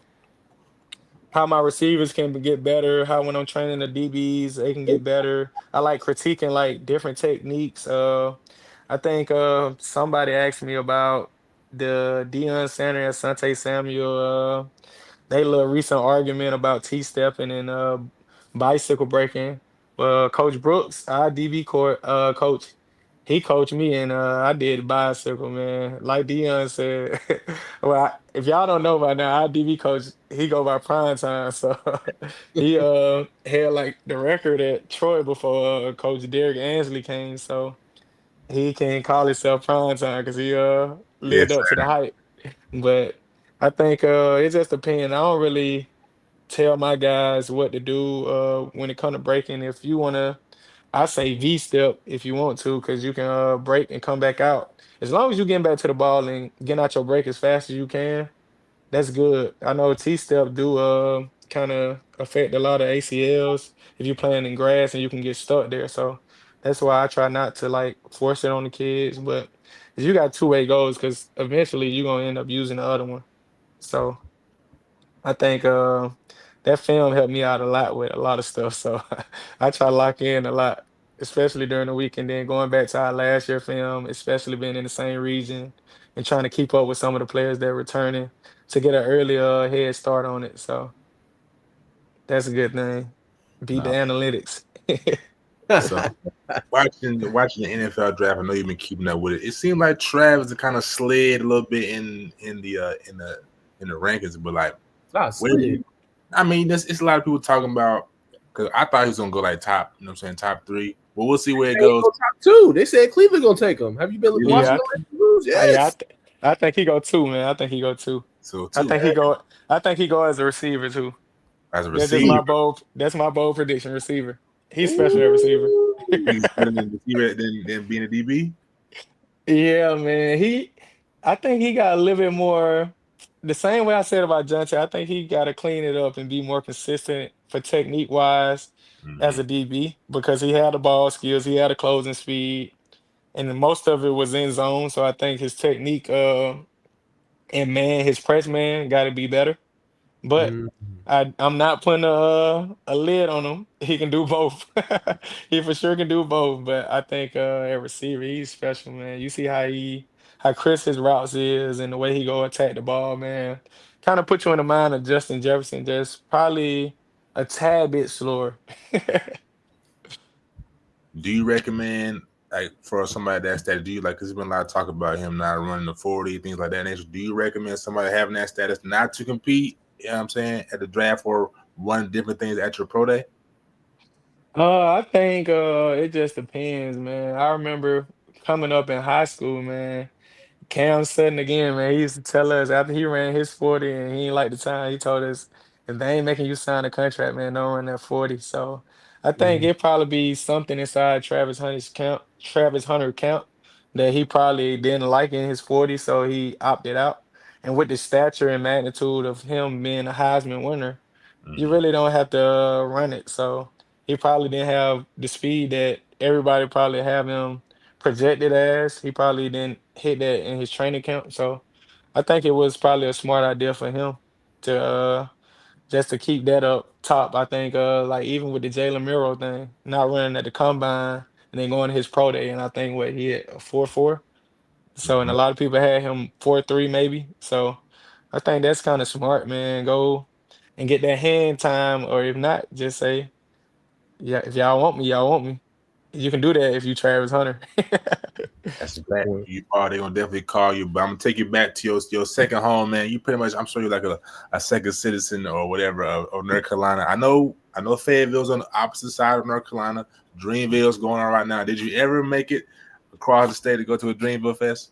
How my receivers can get better, how when I'm training the DBs, they can get better. I like critiquing like different techniques. I think somebody asked me about the Deion Sanders and Asante Samuel. They little recent argument about T-stepping and bicycle breaking. Coach Brooks, our DB court coach, he coached me and I did bicycle, man. Like Dion said, well, if y'all don't know by now, our DB coach, he go by prime time. So he had like the record at Troy before Coach Derek Ansley came. So he can call himself prime time because he lived Yes, up to the hype. But I think it just depends. I don't really tell my guys what to do when it comes to breaking. If you wanna I say V step if you want to, because you can break and come back out. As long as you getting back to the ball and getting out your break as fast as you can, that's good. I know T step do kind of affect a lot of ACLs if you're playing in grass and you can get stuck there. So that's why I try not to like force it on the kids. But you got two-way goals because eventually you're gonna end up using the other one. So I think that film helped me out a lot with a lot of stuff. So I try to lock in a lot, especially during the week. And then going back to our last year film, especially being in the same region and trying to keep up with some of the players that are returning to get an earlier head start on it. So that's a good thing. Beat the No. analytics. So watching the NFL draft, I know you've been keeping up with it. It seemed like Travis kind of slid a little bit in the rankings, but like Not where do slid. you, I mean, it's a lot of people talking about because I thought he was gonna go like top, you know what I'm saying, top three. But we'll see where it Hey, he goes. go top two. They said Cleveland gonna take him. Have you been Really? watching Yeah, the news? yeah, Yes. I think he go two, man. I think he go two. So I two think he go. I think he go as a receiver too. as a That's just receiver, my bold. That's my bold prediction. Receiver. He's special at receiver. Ooh. he's better than receiver than being a DB. Yeah, man. I think he got a little bit more. The same way I said about Jonte, I think he got to clean it up and be more consistent for technique wise as Mm-hmm. a DB because he had the ball skills, he had a closing speed, and then most of it was in zone. So I think his technique, and man, his press man got to be better. But Mm. I'm not putting a lid on him. He can do both. He for sure can do both. But I think at receiver, he's special, man. You see how crisp his routes is and the way he go attack the ball, man. Kind of put you in the mind of Justin Jefferson, just probably a tad bit slower. Do you recommend like for somebody that's that? Do you like? Cause there's been a lot of talk about him not running the 40, things like that nature. Do you recommend somebody having that status not to compete? You know what I'm saying at the draft or run different things at your pro day? I think it just depends, man. I remember coming up in high school, man. Cam Sutton again, man. He used to tell us after he ran his 40 and he ain't like the time, he told us if they ain't making you sign a contract, man, don't run that 40. So I think Mm. it probably be something inside Travis Hunter camp that he probably didn't like in his 40, so he opted out. And with the stature and magnitude of him being a Heisman winner, you Mm-hmm. really don't have to run it. So he probably didn't have the speed that everybody probably have him projected as. He probably didn't hit that in his training camp. So I think it was probably a smart idea for him to just to keep that up top. I think like even with the Jalen Miro thing, not running at the combine and then going to his pro day, and I think what he had a 4.4. So and Mm-hmm. a lot of people had him 4.3 maybe. So I think that's kind of smart, man. Go and get that hand time, or if not, just say, yeah, if y'all want me, y'all want me. You can do that if you Travis Hunter. That's a Good fact. point. You are. They're gonna definitely call you, but I'm gonna take you back to your second home, man. You pretty much. I'm sure you're like a second citizen or whatever of North Carolina. I know Fayetteville's on the opposite side of North Carolina. Dreamville's going on right now. Did you ever make it across the state to go to a Dreamville Fest?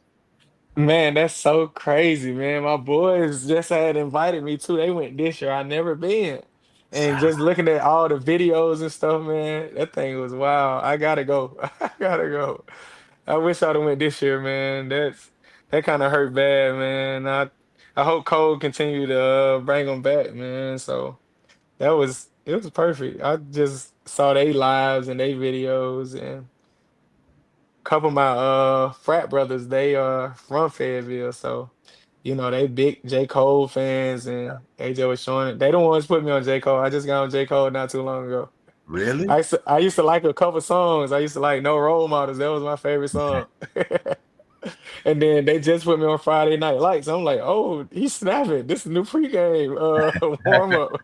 Man, that's so crazy, man. My boys just had invited me too. They went this year. I never been. And just looking at all the videos and stuff, man, that thing was wild. I gotta go. I gotta go. I wish I'd have went this year, man. That kind of hurt bad, man. I hope Cole continue to bring them back, man. So it was perfect. I just saw they lives and they videos and couple of my frat brothers, they are from Fayetteville, so they big J. Cole fans and AJ was showing it. They don't want to put me on J. Cole. I just got on J. Cole not too long ago. Really? I used to like a couple songs. I used to like No Role Models. That was my favorite song. And then they just put me on Friday Night Lights. I'm like, oh, he's snapping. This is new pregame warm up.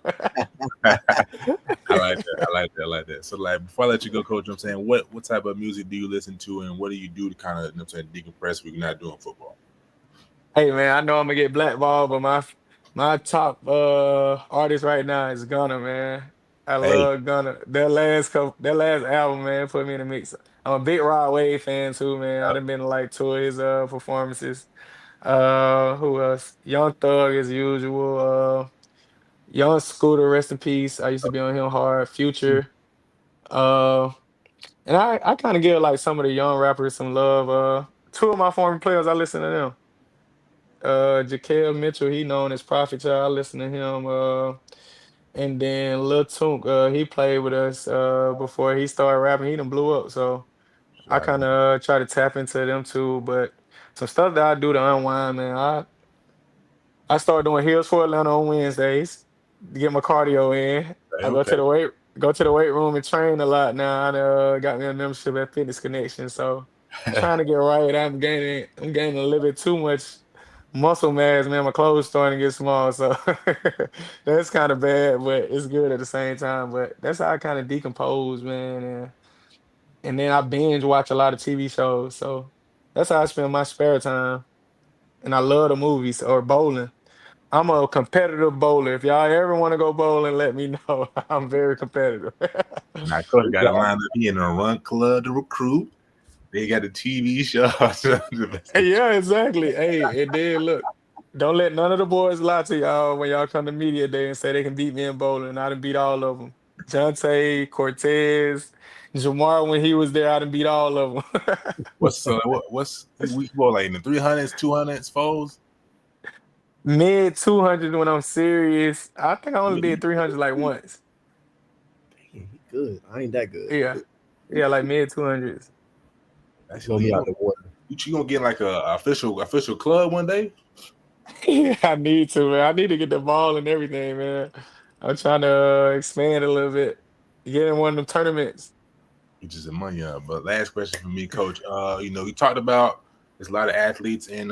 I like that. I like that. I like that. So, like, before I let you go, Coach, I'm saying, what type of music do you listen to, and what do you do to kind of, you know what I'm saying, decompress when you're not doing football? Hey man, I know I'm gonna get blackballed, but my top artist right now is Gunna, man. I Hey, love Gunna. That last album, man, put me in the mix. I'm a big Rod Wave fan too, man. I done been to like two of his performances. Who else? Young Thug as usual. Young Scooter, rest in peace. I used to be on him hard. Future. Uh And I kind of give like some of the young rappers some love. Two of my former players, I listen to them. Jaquel Mitchell, he known as Prophet Child. I listen to him. And then Lil Tunk, he played with us before he started rapping. He done blew up. So I Right. kind of try to tap into them too. But some stuff that I do to unwind, man. I started doing Hills for Atlanta on Wednesdays to get my cardio in. Okay. I Okay. go to the weight room and train a lot now. I got me a membership at Fitness Connection, so trying to get right. I'm gaining a little bit too much muscle mass, man. My clothes starting to get small, so that's kind of bad, but it's good at the same time. But that's how I kind of decompose, man, and then I binge watch a lot of TV shows. So that's how I spend my spare time. And I love the movies or bowling. I'm a competitive bowler. If y'all ever want to go bowling, let me know. I'm very competitive. Now, coach got Yeah. it lined up. He in a run club to recruit. They got the TV show. Yeah, exactly. Hey, and then look, don't let none of the boys lie to y'all when y'all come to media day and say they can beat me in bowling. I done beat all of them. Jonte, Cortez, Jamar when he was there, I done beat all of them. what's we go like in the 300s, 200s, foes? Mid 200 when I'm serious. I think I only did 300 like once. Dang, he good. I ain't that good. Yeah. Yeah, like mid 200s. That's Blow me elite. out the water. You gonna get like a official club one day? Yeah, I need to, man. I need to get the ball and everything, man. I'm trying to expand a little bit. Get in one of them tournaments. Which is a money up. But last question for me, coach. We talked about there's a lot of athletes in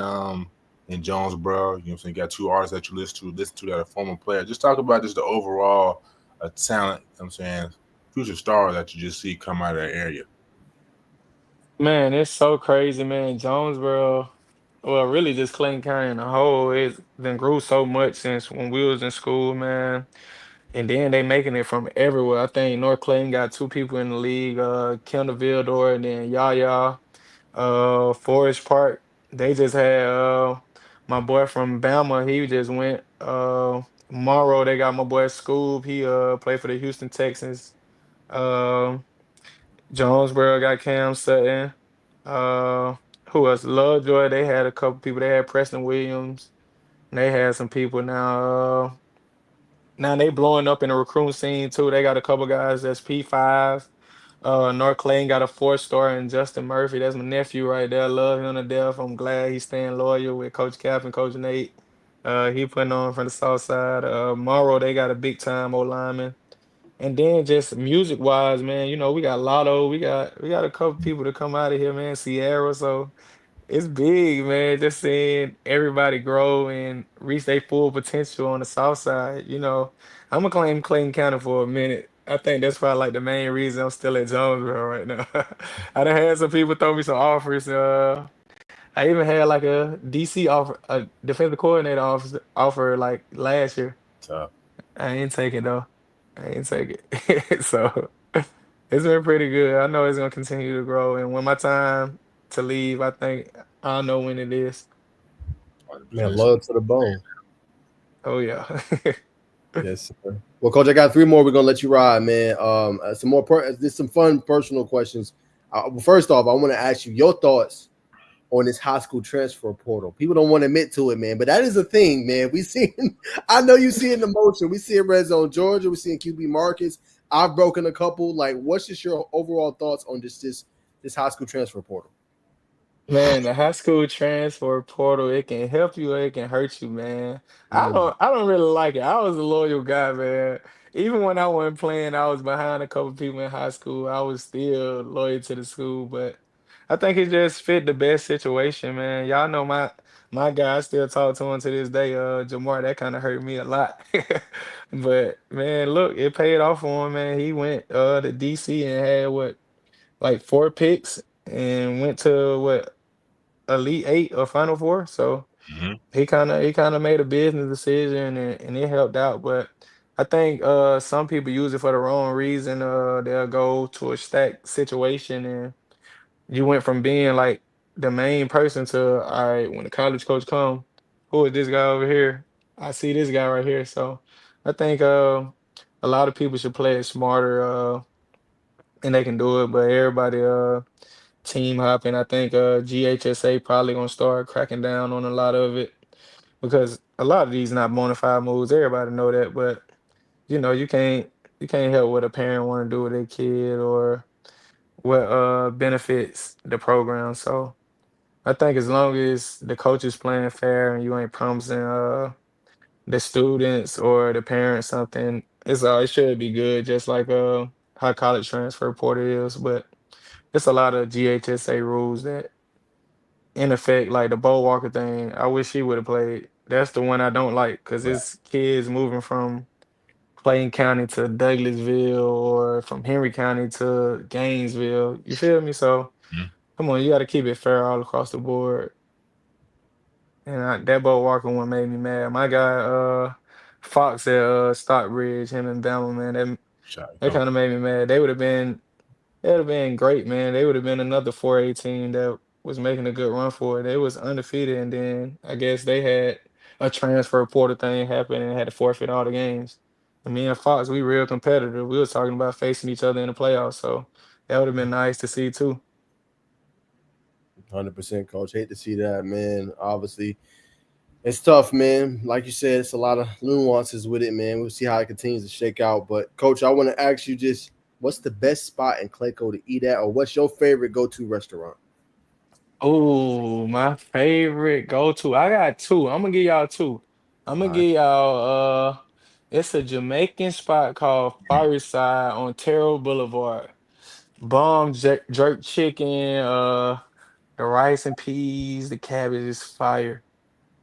Jonesboro. You know what I'm saying? You got two artists that you listen to that are former players. Just talk about just the overall talent, you know what I'm saying, future star that you just see come out of that area. Man, it's so crazy, man. Jonesboro, well, really just Clayton County in a whole, it's been grew so much since when we was in school, man. And then they making it from everywhere. I think North Clayton got two people in the league, Kendall Vildor and then Yaya. Forest Park, they just had my boy from Bama, he just went. Morrow, they got my boy Scoob, he played for the Houston Texans. Um Jonesboro got Cam Sutton. Uh who else? Lovejoy, they had a couple people. They had Preston Williams. And they had some people now. Now they blowing up in the recruiting scene too. They got a couple guys that's P5s. North Clayton got a four-star and Justin Murphy. That's my nephew right there. Love him to death. I'm glad he's staying loyal with Coach Cap and Coach Nate. He putting on from the south side. Morrow, they got a big time old lineman. And then just music wise, man, we got Lotto. We got a couple people to come out of here, man. Sierra. So it's big, man. Just seeing everybody grow and reach their full potential on the south side. I'm gonna claim Clayton County for a minute. I think that's probably like the main reason I'm still at Jonesboro right now. I done had some people throw me some offers. I even had like a DC offer, a defensive coordinator offer like last year. Tough. I ain't take it though. I ain't take it. So it's been pretty good. I know it's gonna continue to grow, and when my time to leave, I think I know when it is. Man, 100%. love to the bone. Oh yeah. Yes, sir. Well, coach, I got three more. We're gonna let you ride, man. Some more. There's some fun personal questions. Well, first off, I want to ask you your thoughts on this high school transfer portal. People don't want to admit to it, man, but that is a thing, man. We see. I know you see it in the motion. We see it in Red Zone Georgia. We see it in QB Markets. I've broken a couple. Like, what's just your overall thoughts on this high school transfer portal? Man, the high school transfer portal, it can help you or it can hurt you, man. Mm. I don't really like it. I was a loyal guy, man. Even when I wasn't playing, I was behind a couple people in high school. I was still loyal to the school, but I think it just fit the best situation, man. Y'all know my guy, I still talk to him to this day, Jamar, that kind of hurt me a lot. But man, look, it paid off for him, man. He went to DC and had what, like four picks and went to what Elite Eight or Final Four. So Hmm. he kind of made a business decision and it helped out. But I think some people use it for the wrong reason. They'll go to a stacked situation and you went from being like the main person to all right, when the college coach come, who is this guy over here? I see this guy right here. So I think a lot of people should play it smarter. and they can do it. But everybody team hopping. I think GHSA probably gonna start cracking down on a lot of it because a lot of these not bona fide moves. Everybody know that, but you can't help what a parent want to do with their kid or what benefits the program. So I think as long as the coach is playing fair and you ain't promising the students or the parents something, it should be good. Just like how college transfer portal is, but it's a lot of GHSA rules that in effect, like the Bo Walker thing. I wish he would have played. That's the one I don't like because Right. it's kids moving from Clayton County to Douglasville or from Henry County to Gainesville. You feel me? So Mhm. come on, you got to keep it fair all across the board. And that Bo Walker one made me mad. My guy, Fox at Stockbridge, him and Bama, man, Shot that coach. kind of made me mad. They would have been great, man. They would have been another 4A that was making a good run for it. They was undefeated, and then I guess they had a transfer portal thing happen and had to forfeit all the games. And me and Fox, we real competitive. We was talking about facing each other in the playoffs, so that would have been nice to see too. 100%, coach. Hate to see that, man. Obviously, it's tough, man. Like you said, it's a lot of nuances with it, man. We'll see how it continues to shake out. But, coach, I want to ask you just what's the best spot in Clayco to eat at, or what's your favorite go-to restaurant? Oh, my favorite go-to. I got two. I'm gonna give y'all two. I'm gonna All right. give y'all it's a Jamaican spot called Fireside on Terrell Boulevard. Bomb jerk chicken, the rice and peas, the cabbage is fire.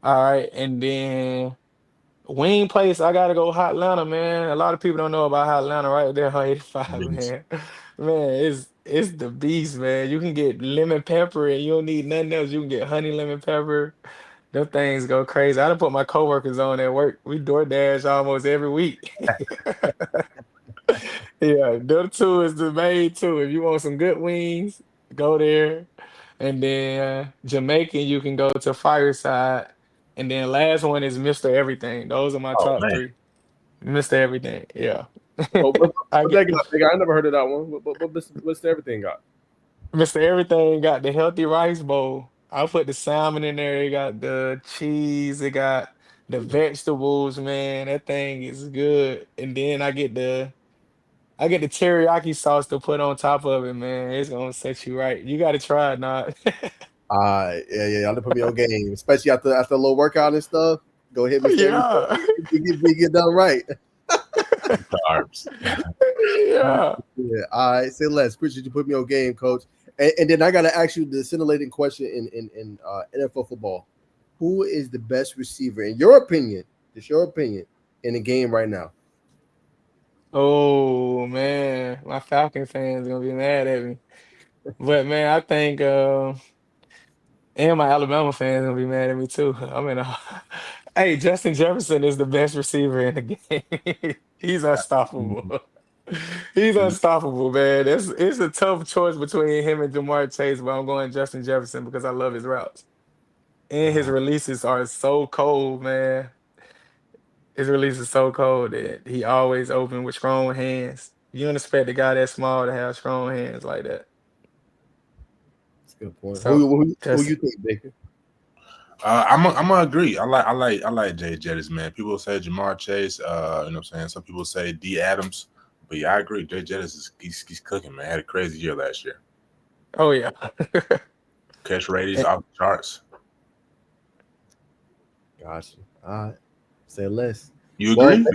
All right, and then wing place, I gotta go Hot Atlanta, man. A lot of people don't know about Hot Atlanta right there on 85, Beans. man. Man, it's the beast, man. You can get lemon pepper and you don't need nothing else. You can get honey lemon pepper. Them things go crazy. I done put my coworkers on at work. We DoorDash almost every week. Yeah, them two is the main two. If you want some good wings, go there. And then Jamaican, you can go to Fireside. And then last one is Mr. Everything. Those are my Oh top man. three. Mr. Everything. Yeah. I What they get got? They got? I never heard of that one. What's the everything got? Mr. Everything got the healthy rice bowl. I put the salmon in there. It got the cheese. It got the vegetables, man. That thing is good. And then I get the teriyaki sauce to put on top of it, man. It's gonna set you right. You gotta try it, not. Yeah. Y'all done put me on game, especially after a little workout and stuff. Go hit Mr. Everything. Yeah. Get done right. Carbs. Yeah. Yeah. All right. Say less. Appreciate you put me on game, coach. And then I got to ask you the scintillating question in NFL football. Who is the best receiver in your opinion? Just your opinion in the game right now. Oh man, my Falcon fans gonna be mad at me. But man, I think and my Alabama fans gonna be mad at me too. I mean, hey, Justin Jefferson is the best receiver in the game. He's unstoppable. He's unstoppable, man. It's a tough choice between him and Jamar Chase, but I'm going Justin Jefferson because I love his routes. And his Uh, releases are so cold, man. His release is so cold that he always open with strong hands. You don't expect a guy that small to have strong hands like that. that's a good point. So Who just you think, Baker? I'm gonna agree. I like Jay Jettis, man. People say Jamar Chase. You know what I'm saying. Some people say D Adams, but yeah, I agree. Jay Jettis he's cooking, man. Had a crazy year last year. oh yeah. Catch ratings And- off the charts. Gotcha. All right. Say less. You Well, agree?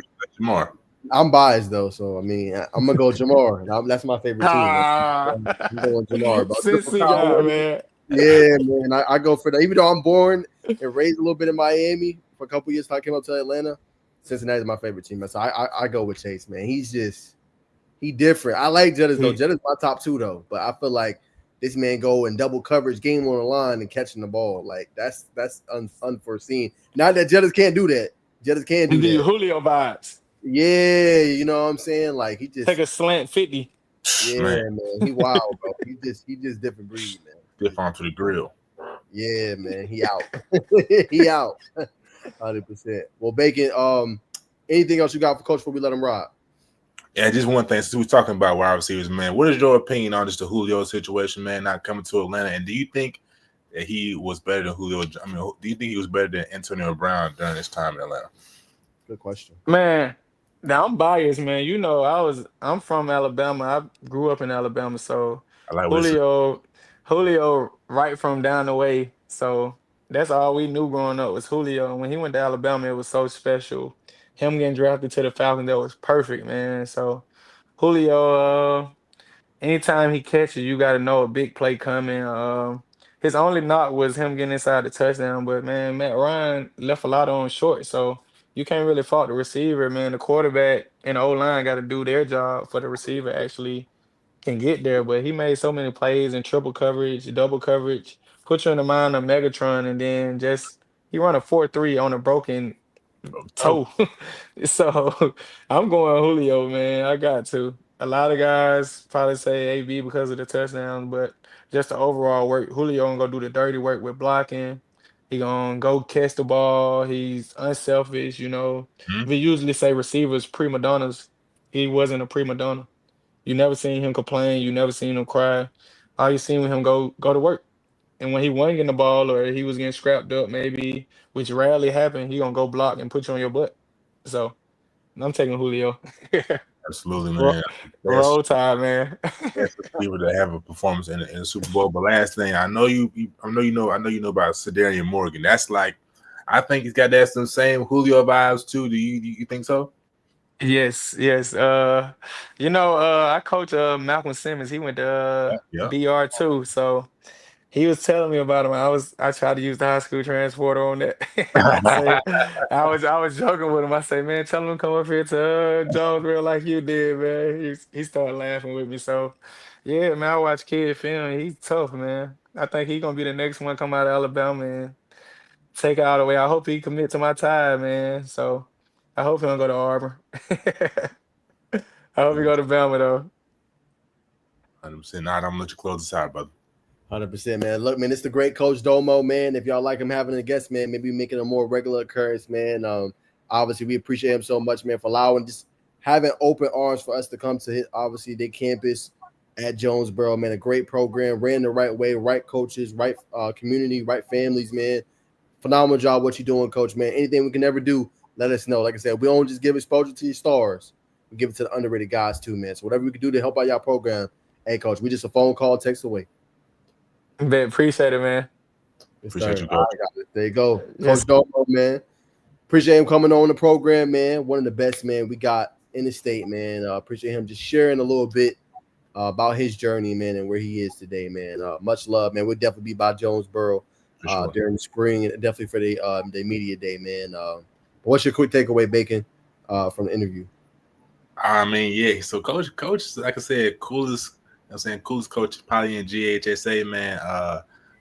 Jamar. I'm biased though, so I mean, I'm gonna go Jamar. That's my favorite team. ah, I'm going Jamar, but Cincy guy, man. yeah, man, I go for that. Even though I'm born and raised a little bit in Miami for a couple years, till I came up to Atlanta. Cincinnati is my favorite team, so I go with Chase, man. He different. I like Jettis though. He, Jettis my top two though, but I feel like this man go in double coverage, game on the line, and catching the ball like that's unforeseen. Not that Jettis can't do that. Jettis can he do give you that. Julio vibes. Yeah, you know what I'm saying? Like he Take just a slant 50. yeah, Man, man. He wild, bro. He just different breed, man. stiff onto the grill. Yeah, man. He out. He out. 100%. Well, Bacon, anything else you got for coach before we let him ride? Yeah, just one thing. Since we're talking about wide receivers, man, what is your opinion on just the Julio situation, man, not coming to Atlanta? And do you think that he was better than Julio? I mean, do you think he was better than Antonio Brown during his time in Atlanta? Good question. Man, now I'm biased, man. You know, I'm from Alabama. I grew up in Alabama, so I like what it's Julio, Julio right from down the way. So that's all we knew growing up was Julio. And when he went to Alabama, it was so special. Him getting drafted to the Falcons, that was perfect, man. So Julio, anytime he catches, you got to know a big play coming. His only knock was him getting inside the touchdown, but man, Matt Ryan left a lot on short, so you can't really fault the receiver, man. The quarterback and the O line got to do their job for the receiver actually can get there. But he made so many plays in triple coverage, double coverage, put you in the mind of Megatron, and then just he run a 4.3 on a broken oh, toe. So I'm going Julio, man. I got to. A lot of guys probably say AB because of the touchdowns, but just the overall work. Julio gonna go do the dirty work with blocking. He gonna go catch the ball. He's unselfish, you know. hmm? We usually say receivers prima donnas. He wasn't a prima donna. You never seen him complain. You never seen him cry. All you seen with him go to work. And when he wasn't getting the ball or he was getting scrapped up, maybe, which rarely happened, he gonna go block and put you on your butt. So I'm taking Julio. Absolutely, Ro- man. Best Roll Tide, man. best receiver to have a performance in the Super Bowl. But last thing, I know you know about Sedarian Morgan. That's like, I think he's got that some same Julio vibes too. Do you think so? Yes, yes. I coach Malcolm Simmons. He went to Yeah. BR too, so he was telling me about him. I tried to use the high school transporter on that. I say I was joking with him. I say, man, tell him to come up here to Jonesboro like you did, man. He started laughing with me. So yeah, man, I watch kid film. He's tough, man. I think he's gonna be the next one come out of Alabama and take it all the way. I hope he commit to my tide, man. So I hope he don't go to Auburn. I hope he go to Bama though. 100%. Nah, I'm gonna let you close this out, brother. 100%, man. Look, man, it's the great Coach Domo, man. If y'all like him having a guest, man, maybe make it a more regular occurrence, man. Obviously, we appreciate him so much, man, for allowing just having open arms for us to come to his, obviously, their campus at Jonesboro, man. A great program, ran the right way, right coaches, right community, right families, man. Phenomenal job what you're doing, Coach, man. Anything we can ever do, let us know. Like I said, we don't just give exposure to your stars. We give it to the underrated guys, too, man. So whatever we can do to help out y'all program, hey, Coach, we just a phone call, text away. Bet, appreciate it, man. Yes, Appreciate sir. you, I coach. got it. There you go. Coach Yes. Domo, man. Appreciate him coming on the program, man. One of the best, man, we got in the state, man. Appreciate him just sharing a little bit about his journey, man, and where he is today, man. Much love, man. We'll definitely be by Jonesboro For sure. during the spring, and definitely for the media day, man. What's your quick takeaway, Bacon, from the interview? I mean, yeah. So coach, like I said, coolest. I'm saying coolest coach probably in GHSA, man.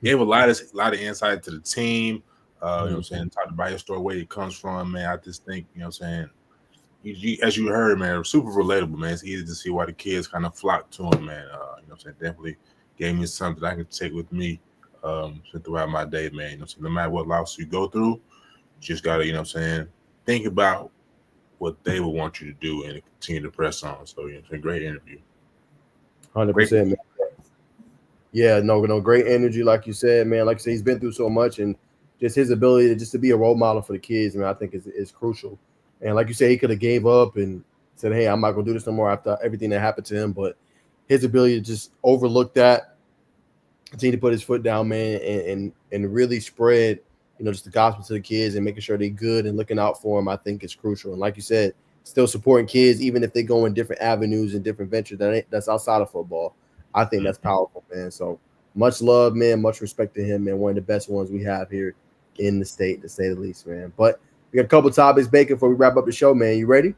Gave a lot of insight to the team. You know what I'm saying? Talked about his story, where he comes from, man. I just think, you know what I'm saying, as you heard, man, super relatable, man. It's easy to see why the kids kind of flock to him, man. You know what I'm saying? Definitely gave me something I can take with me throughout my day, man. You know what I'm saying? No matter what loss you go through, you just gotta, you know what I'm saying, think about what they would want you to do and continue to press on. So, you know, it's a great interview. 100%, man. Yeah, no, great energy, like you said, man. Like you said, he's been through so much, and just his ability to be a role model for the kids, man, I think is crucial. And like you said, he could have gave up and said, "Hey, I'm not gonna do this no more," after everything that happened to him. But his ability to just overlook that, continue to put his foot down, man, and really spread, just the gospel to the kids and making sure they're good and looking out for them, I think is crucial. And like you said, still supporting kids even if they go in different avenues and different ventures that's outside of football. I think that's powerful, man. So much love, man. Much respect to him, man. One of the best ones we have here in the state, to say the least, man. But we got a couple topics, Bacon, before we wrap up the show, man. You ready?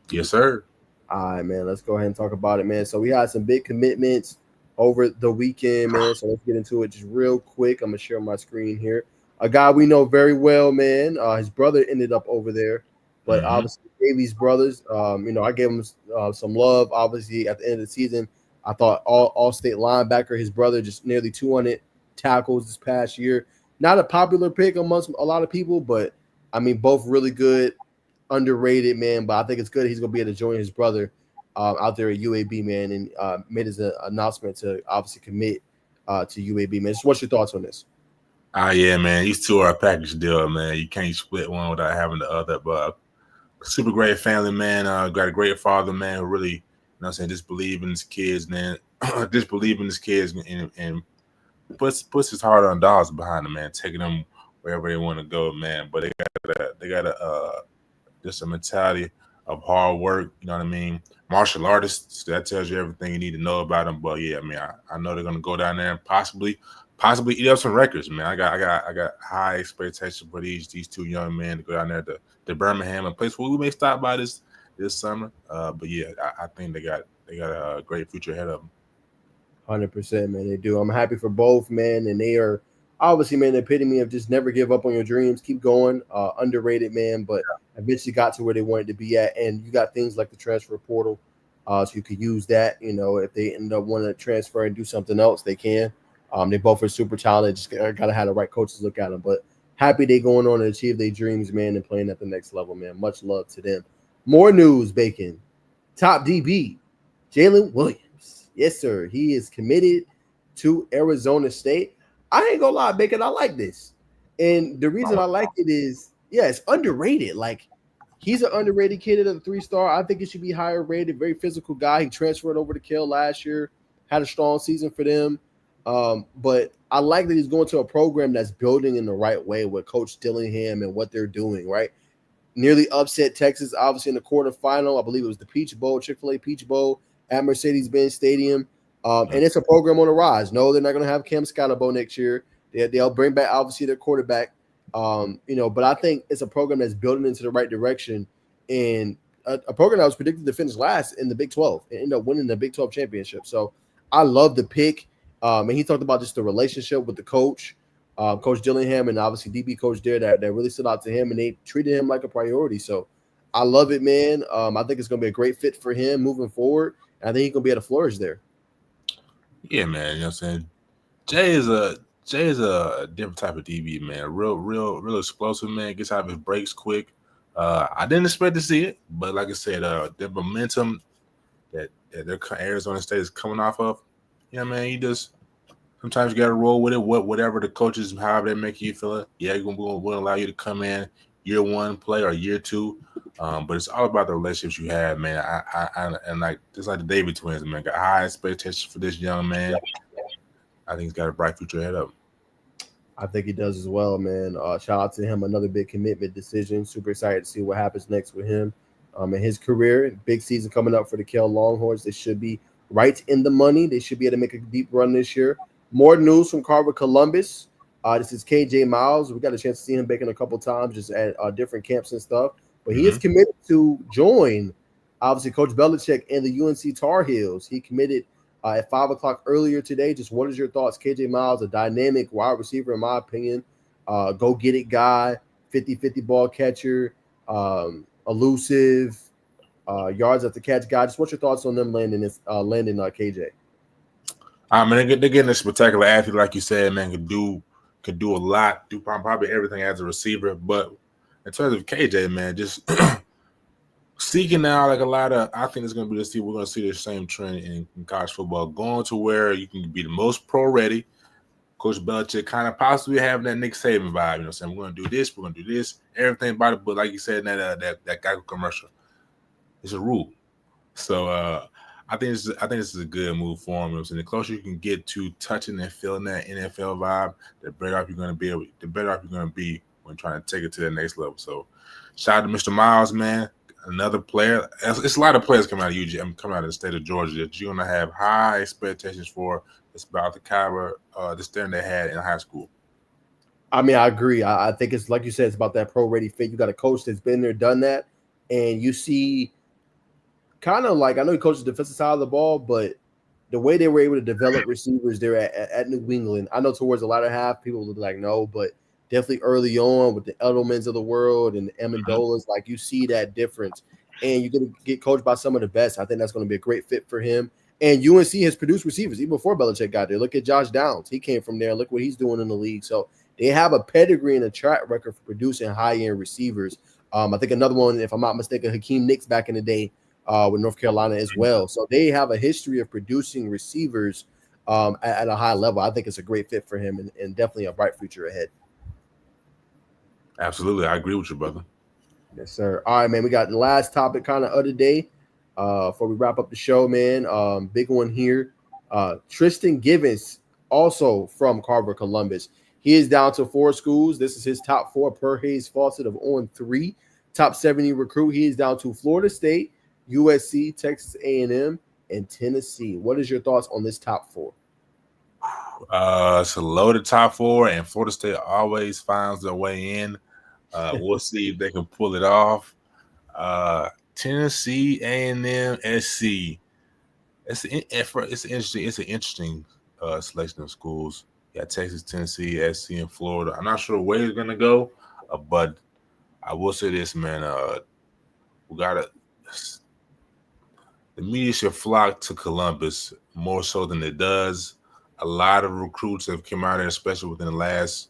Yes, sir. All right, man. Let's go ahead and talk about it, man. So we had some big commitments over the weekend, man. So let's get into it just real quick. I'm gonna share my screen here. A guy we know very well, man. His brother ended up over there, but Mm-hmm. obviously Davies brothers. I gave him some love. Obviously, at the end of the season, I thought all state linebacker, his brother, just nearly 200 tackles this past year. Not a popular pick amongst a lot of people, but I mean, both really good, underrated, man. But I think it's good he's gonna be able to join his brother out there at UAB, man, and made his announcement to obviously commit to UAB, man. Just what's your thoughts on this? Yeah, man. These two are a package deal, man. You can't split one without having the other. But super great family, man. Got a great father, man, who really, what I'm saying, just believe in his kids, man. Just believe in his kids and puts his heart on dollars behind them, man, taking them wherever they want to go, man. But they got just a mentality of hard work. You know what I mean? Martial artists. That tells you everything you need to know about them. But yeah, I mean, I know they're gonna go down there and possibly eat up some records, man. I got high expectations for these two young men to go down there to Birmingham, a place where we may stop by this summer. But yeah, I think they got a great future ahead of them. 100%, man. They do. I'm happy for both, man, and they are obviously, man, the epitome of just never give up on your dreams, keep going. Underrated, man, but eventually got to where they wanted to be at, and you got things like the transfer portal, so you could use that. You know, if they end up wanting to transfer and do something else, they can. They both are super talented. Just gotta have the right coaches look at them. But happy they going on and achieve their dreams, man, and playing at the next level, man. Much love to them. More news, Bacon. Top DB, Jalen Williams. Yes, sir. He is committed to Arizona State. I ain't gonna lie, Bacon. I like this. And the reason I like it is, yeah, it's underrated. Like, he's an underrated kid at a 3-star. I think he should be higher rated. Very physical guy. He transferred over to Cal last year, had a strong season for them. But I like that he's going to a program that's building in the right way with Coach Dillingham and what they're doing, right? Nearly upset Texas, obviously, in the quarterfinal. I believe it was the Peach Bowl, Chick-fil-A Peach Bowl at Mercedes-Benz Stadium. And it's a program on the rise. No, they're not going to have Cam Scalabo next year. They'll bring back, obviously, their quarterback. But I think it's a program that's building into the right direction. And a program that was predicted to finish last in the Big 12 and end up winning the Big 12 championship. So I love the pick. And he talked about just the relationship with the coach, Coach Dillingham, and obviously DB coach there that really stood out to him, and they treated him like a priority. So I love it, man. I think it's going to be a great fit for him moving forward. And I think he's going to be able to flourish there. Yeah, man. You know what I'm saying? Jay is a different type of DB, man. Real explosive, man. Gets out of his breaks quick. I didn't expect to see it, but like I said, the momentum that their Arizona State is coming off of, yeah, man. You just sometimes you got to roll with it. Whatever the coaches, however they make you feel it. Yeah, we'll allow you to come in year one, play, or year two. But it's all about the relationships you have, man. I and like just like the David twins, man. Got high expectations for this young man. I think he's got a bright future ahead of him. I think he does as well, man. Shout out to him. Another big commitment decision. Super excited to see what happens next with him in his career. Big season coming up for the Cal Longhorns. They should be right in the money. They should be able to make a deep run this year. More news from Carver Columbus. This is KJ Miles. We got a chance to see him baking a couple times just at different camps and stuff. But he is committed to join, obviously, Coach Belichick and the UNC Tar Heels. He committed at 5 o'clock earlier today. Just what is your thoughts? KJ Miles, a dynamic wide receiver, in my opinion. Go-get-it guy, 50-50 ball catcher, elusive, yards after catch guy. Just what's your thoughts on them landing KJ? I mean, they're getting a spectacular athlete, like you said, man. Could do a lot, do probably everything as a receiver. But in terms of KJ, man, just seeking now like a lot of, I think it's going to be we're going to see the same trend in college football, going to where you can be the most pro ready. Coach Belichick kind of possibly having that Nick Saban vibe, you know what I'm saying? We're going to do this, everything about it. But like you said in that Geico commercial, it's a rule. So I think this is a good move for him. You know what I'm saying? The closer you can get to touching and feeling that NFL vibe, the better off you're going to be when trying to take it to the next level. So shout out to Mr. Miles, man. Another player. It's a lot of players coming out of UGA, coming out of the state of Georgia that you're going to have high expectations for. It's about the caliber, the standard they had in high school. I mean, I agree. I think it's like you said, it's about that pro-ready fit. You got a coach that's been there, done that, and you see kind of like, I know he coaches the defensive side of the ball, but the way they were able to develop receivers there at New England, I know towards the latter half, people would be like, no, but definitely early on with the Edelmans of the world and the Amendolas, like you see that difference. And you're going to get coached by some of the best. I think that's going to be a great fit for him. And UNC has produced receivers even before Belichick got there. Look at Josh Downs. He came from there. Look what he's doing in the league. So they have a pedigree and a track record for producing high-end receivers. I think another one, if I'm not mistaken, Hakeem Nicks back in the day with North Carolina as well. So they have a history of producing receivers at a high level. I think it's a great fit for him and definitely a bright future ahead. Absolutely, I agree with you, brother. Yes, sir. All right, man. We got the last topic kind of the day before we wrap up the show, man. Big one here. Tristan Givens, also from Carver, Columbus. He is down to 4 schools. This is his top 4 per Hayes Fawcett of on 3. Top 70 recruit. He is down to Florida State, USC, Texas A&M, and Tennessee. What is your thoughts on this top 4? It's a loaded top 4, and Florida State always finds their way in. We'll see if they can pull it off. Tennessee, A&M, SC. It's an interesting selection of schools. Yeah, Texas, Tennessee, SC, and Florida. I'm not sure where it's gonna go, but I will say this, man. The media should flock to Columbus more so than it does. A lot of recruits have come out there, especially within the last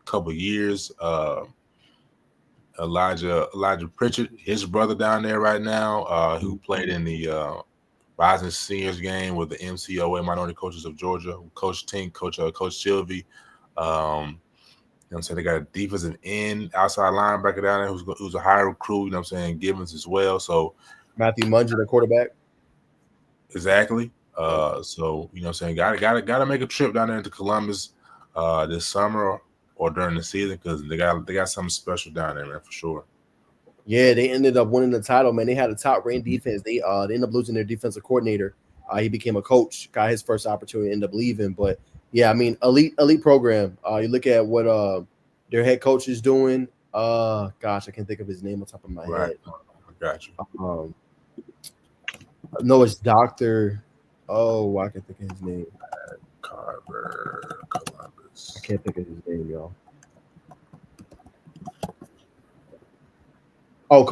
couple of years. Elijah Pritchard, his brother down there right now, who played in the Rising Seniors game with the MCOA Minority Coaches of Georgia, Coach Tink, Coach Sylvie. You know what I'm saying? They got a defensive end, outside linebacker down there who's a high recruit, you know what I'm saying, Gibbons as well. So Matthew Mungy, the quarterback. Exactly. So you know what I'm saying, gotta make a trip down there into Columbus this summer or during the season because they got something special down there, man, for sure. Yeah, they ended up winning the title, man. They had a top ranked defense. They ended up losing their defensive coordinator. He became a coach, got his first opportunity, ended up leaving. But yeah, I mean, elite program. You look at what their head coach is doing. Gosh, I can't think of his name on top of my head. I got you. No, it's Doctor. Oh, I can't think of his name. Carver, Columbus. I can't think of his name, y'all. Oh,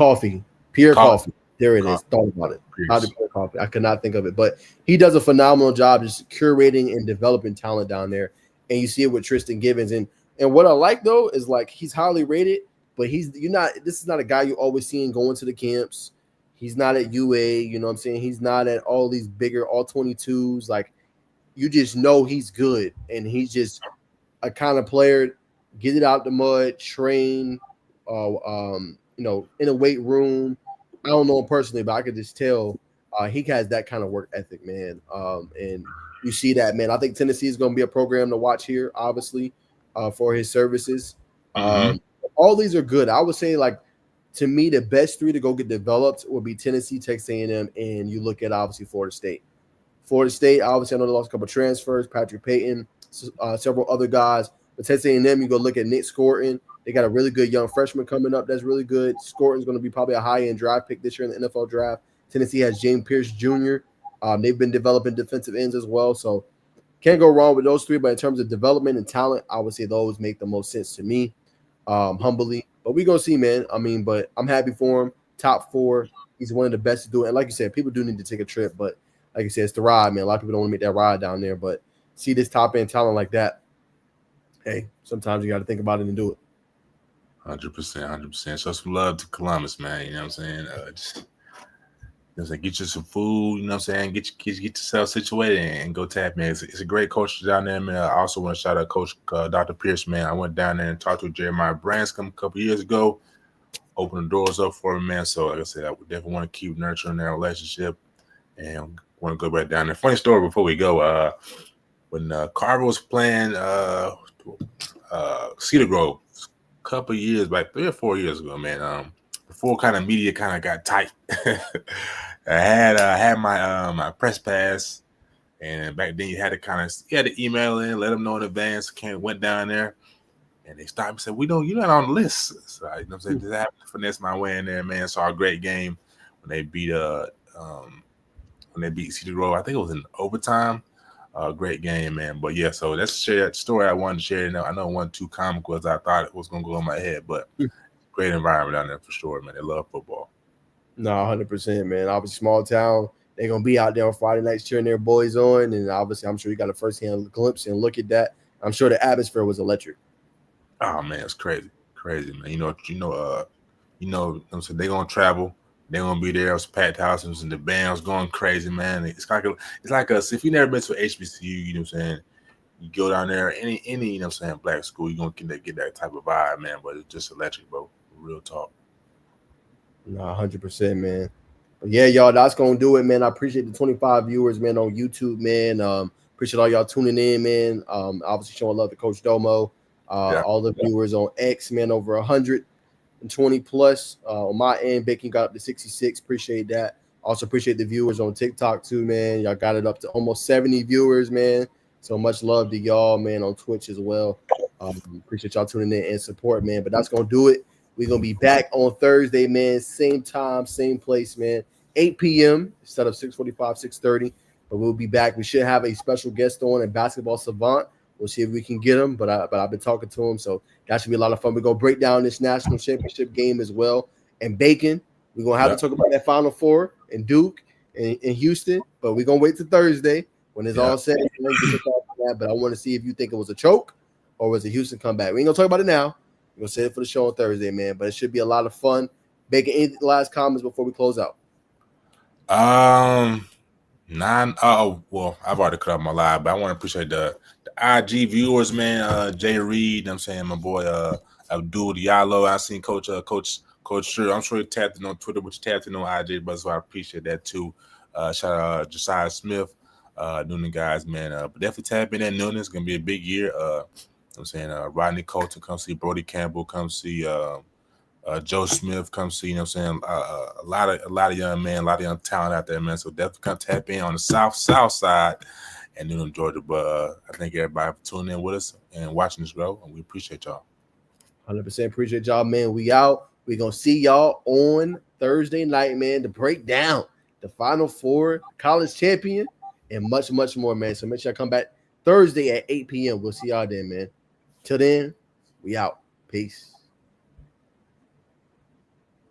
Pierre Coffey. There it is. Thought about it. Pierre Coffey. I could not think of it, but he does a phenomenal job just curating and developing talent down there. And you see it with Tristan Givens. And what I like though is like he's highly rated, but this is not a guy you always seeing going to the camps. He's not at UA, you know what I'm saying? He's not at all these bigger all 22s. Like you just know he's good, and he's just a kind of player. Get it out the mud, train, in a weight room. I don't know him personally, but I could just tell he has that kind of work ethic, man. And you see that, man. I think Tennessee is going to be a program to watch here, obviously, for his services. All these are good. I would say, like, to me, the best 3 to go get developed would be Tennessee, Texas A&M, and you look at, obviously, Florida State. Florida State, obviously, I know they lost a couple of transfers, Patrick Payton, several other guys. But Texas A&M, you go look at Nick Scorton. They got a really good young freshman coming up that's really good. Scorton's going to be probably a high-end draft pick this year in the NFL draft. Tennessee has James Pierce Jr. They've been developing defensive ends as well. So can't go wrong with those 3. But in terms of development and talent, I would say those make the most sense to me, humbly. But we're going to see, man. I mean, but I'm happy for him. Top 4. He's one of the best to do it. And like you said, people do need to take a trip. But like you said, it's the ride, man. A lot of people don't want to make that ride down there. But see this top-end talent like that, hey, sometimes you got to think about it and do it. 100%. Show some love to Columbus, man. You know what I'm saying? Get you some food. You know what I'm saying? Get yourself situated and go tap, man. It's a great coach down there, man. I also want to shout out Coach Dr. Pierce, man. I went down there and talked to Jeremiah Branscombe a couple years ago. Opened the doors up for him, man. So, like I said, I would definitely want to keep nurturing that relationship and want to go back down there. Funny story before we go. When Carver was playing Cedar Grove, couple of years, like 3 or 4 years ago, man. Before kind of media kind of got tight, I had my press pass, and back then you had to email in, let them know in advance. Went down there, and they stopped and said, you're not on the list. So you know what I'm saying, just happened to finesse my way in there, man. Saw a great game when they beat Cedar Grove. I think it was in overtime. Great game, man. But yeah, so that's that story I wanted to share. I know it wasn't too comical as I thought it was going to go in my head, but great environment down there for sure, man. They love football. No, 100%, man. Obviously, small town. They're going to be out there on Friday nights cheering their boys on. And obviously, I'm sure you got a first-hand glimpse and look at that. I'm sure the atmosphere was electric. Oh, man, it's crazy, man. So they're going to travel They're gonna be there. It was packed houses and the band was going crazy, man. It's like us. If you never been to HBCU, you know what I'm saying. You go down there, any you know what I'm saying, black school, you're gonna get that type of vibe, man. But it's just electric, bro. Real talk. Nah, 100%, man. But yeah, y'all, that's gonna do it, man. I appreciate the 25 viewers, man, on YouTube, man. Appreciate all y'all tuning in, man. Obviously showing love to Coach Domo. Yeah. All the viewers on X, man, over 120 plus. On my end, Bacon got up to 66. Appreciate that. Also appreciate the viewers on TikTok too, man. Y'all got it up to almost 70 viewers, man. So much love to y'all, man, on Twitch as well. Appreciate y'all tuning in and support, man. But that's gonna do it. We're gonna be back on Thursday, man. Same time, same place, man. 8 p.m. instead of 6:45, 6:30. But we'll be back. We should have a special guest on, a basketball savant. We'll see if we can get him. But I've been talking to him, so that should be a lot of fun. We're gonna break down this national championship game as well. And Bacon, we're gonna have to talk about that Final Four and Duke and Houston. But we're gonna wait till Thursday when it's all said. But I want to see if you think it was a choke or was it Houston comeback. We ain't gonna talk about it now. We're gonna save it for the show on Thursday, man. But it should be a lot of fun. Bacon, any last comments before we close out? Well, I've already cut off my live, but I want to appreciate the IG viewers, man. Jay Reed, I'm saying my boy Abdul Diallo. I seen Coach Sure. I'm sure he tapped in on Twitter, but you tapped in on IG, but so I appreciate that too. Shout out Josiah Smith, Noonan guys, man. But definitely tap in at Noonan. It's gonna be a big year. I'm saying Rodney Colton, come see Brody Campbell, come see Joe Smith, come see, you know what I'm saying, a lot of young men, a lot of young talent out there, man. So definitely come tap in on the south side and Newnan, Georgia. But I thank everybody for tuning in with us and watching this grow, and we appreciate y'all. 100% appreciate y'all, man. We out. We're gonna see y'all on Thursday night, man, to break down the Final Four, college champion, and much, much more, man. So make sure I come back Thursday at 8 p.m. We'll see y'all then, man. Till then, we out. Peace.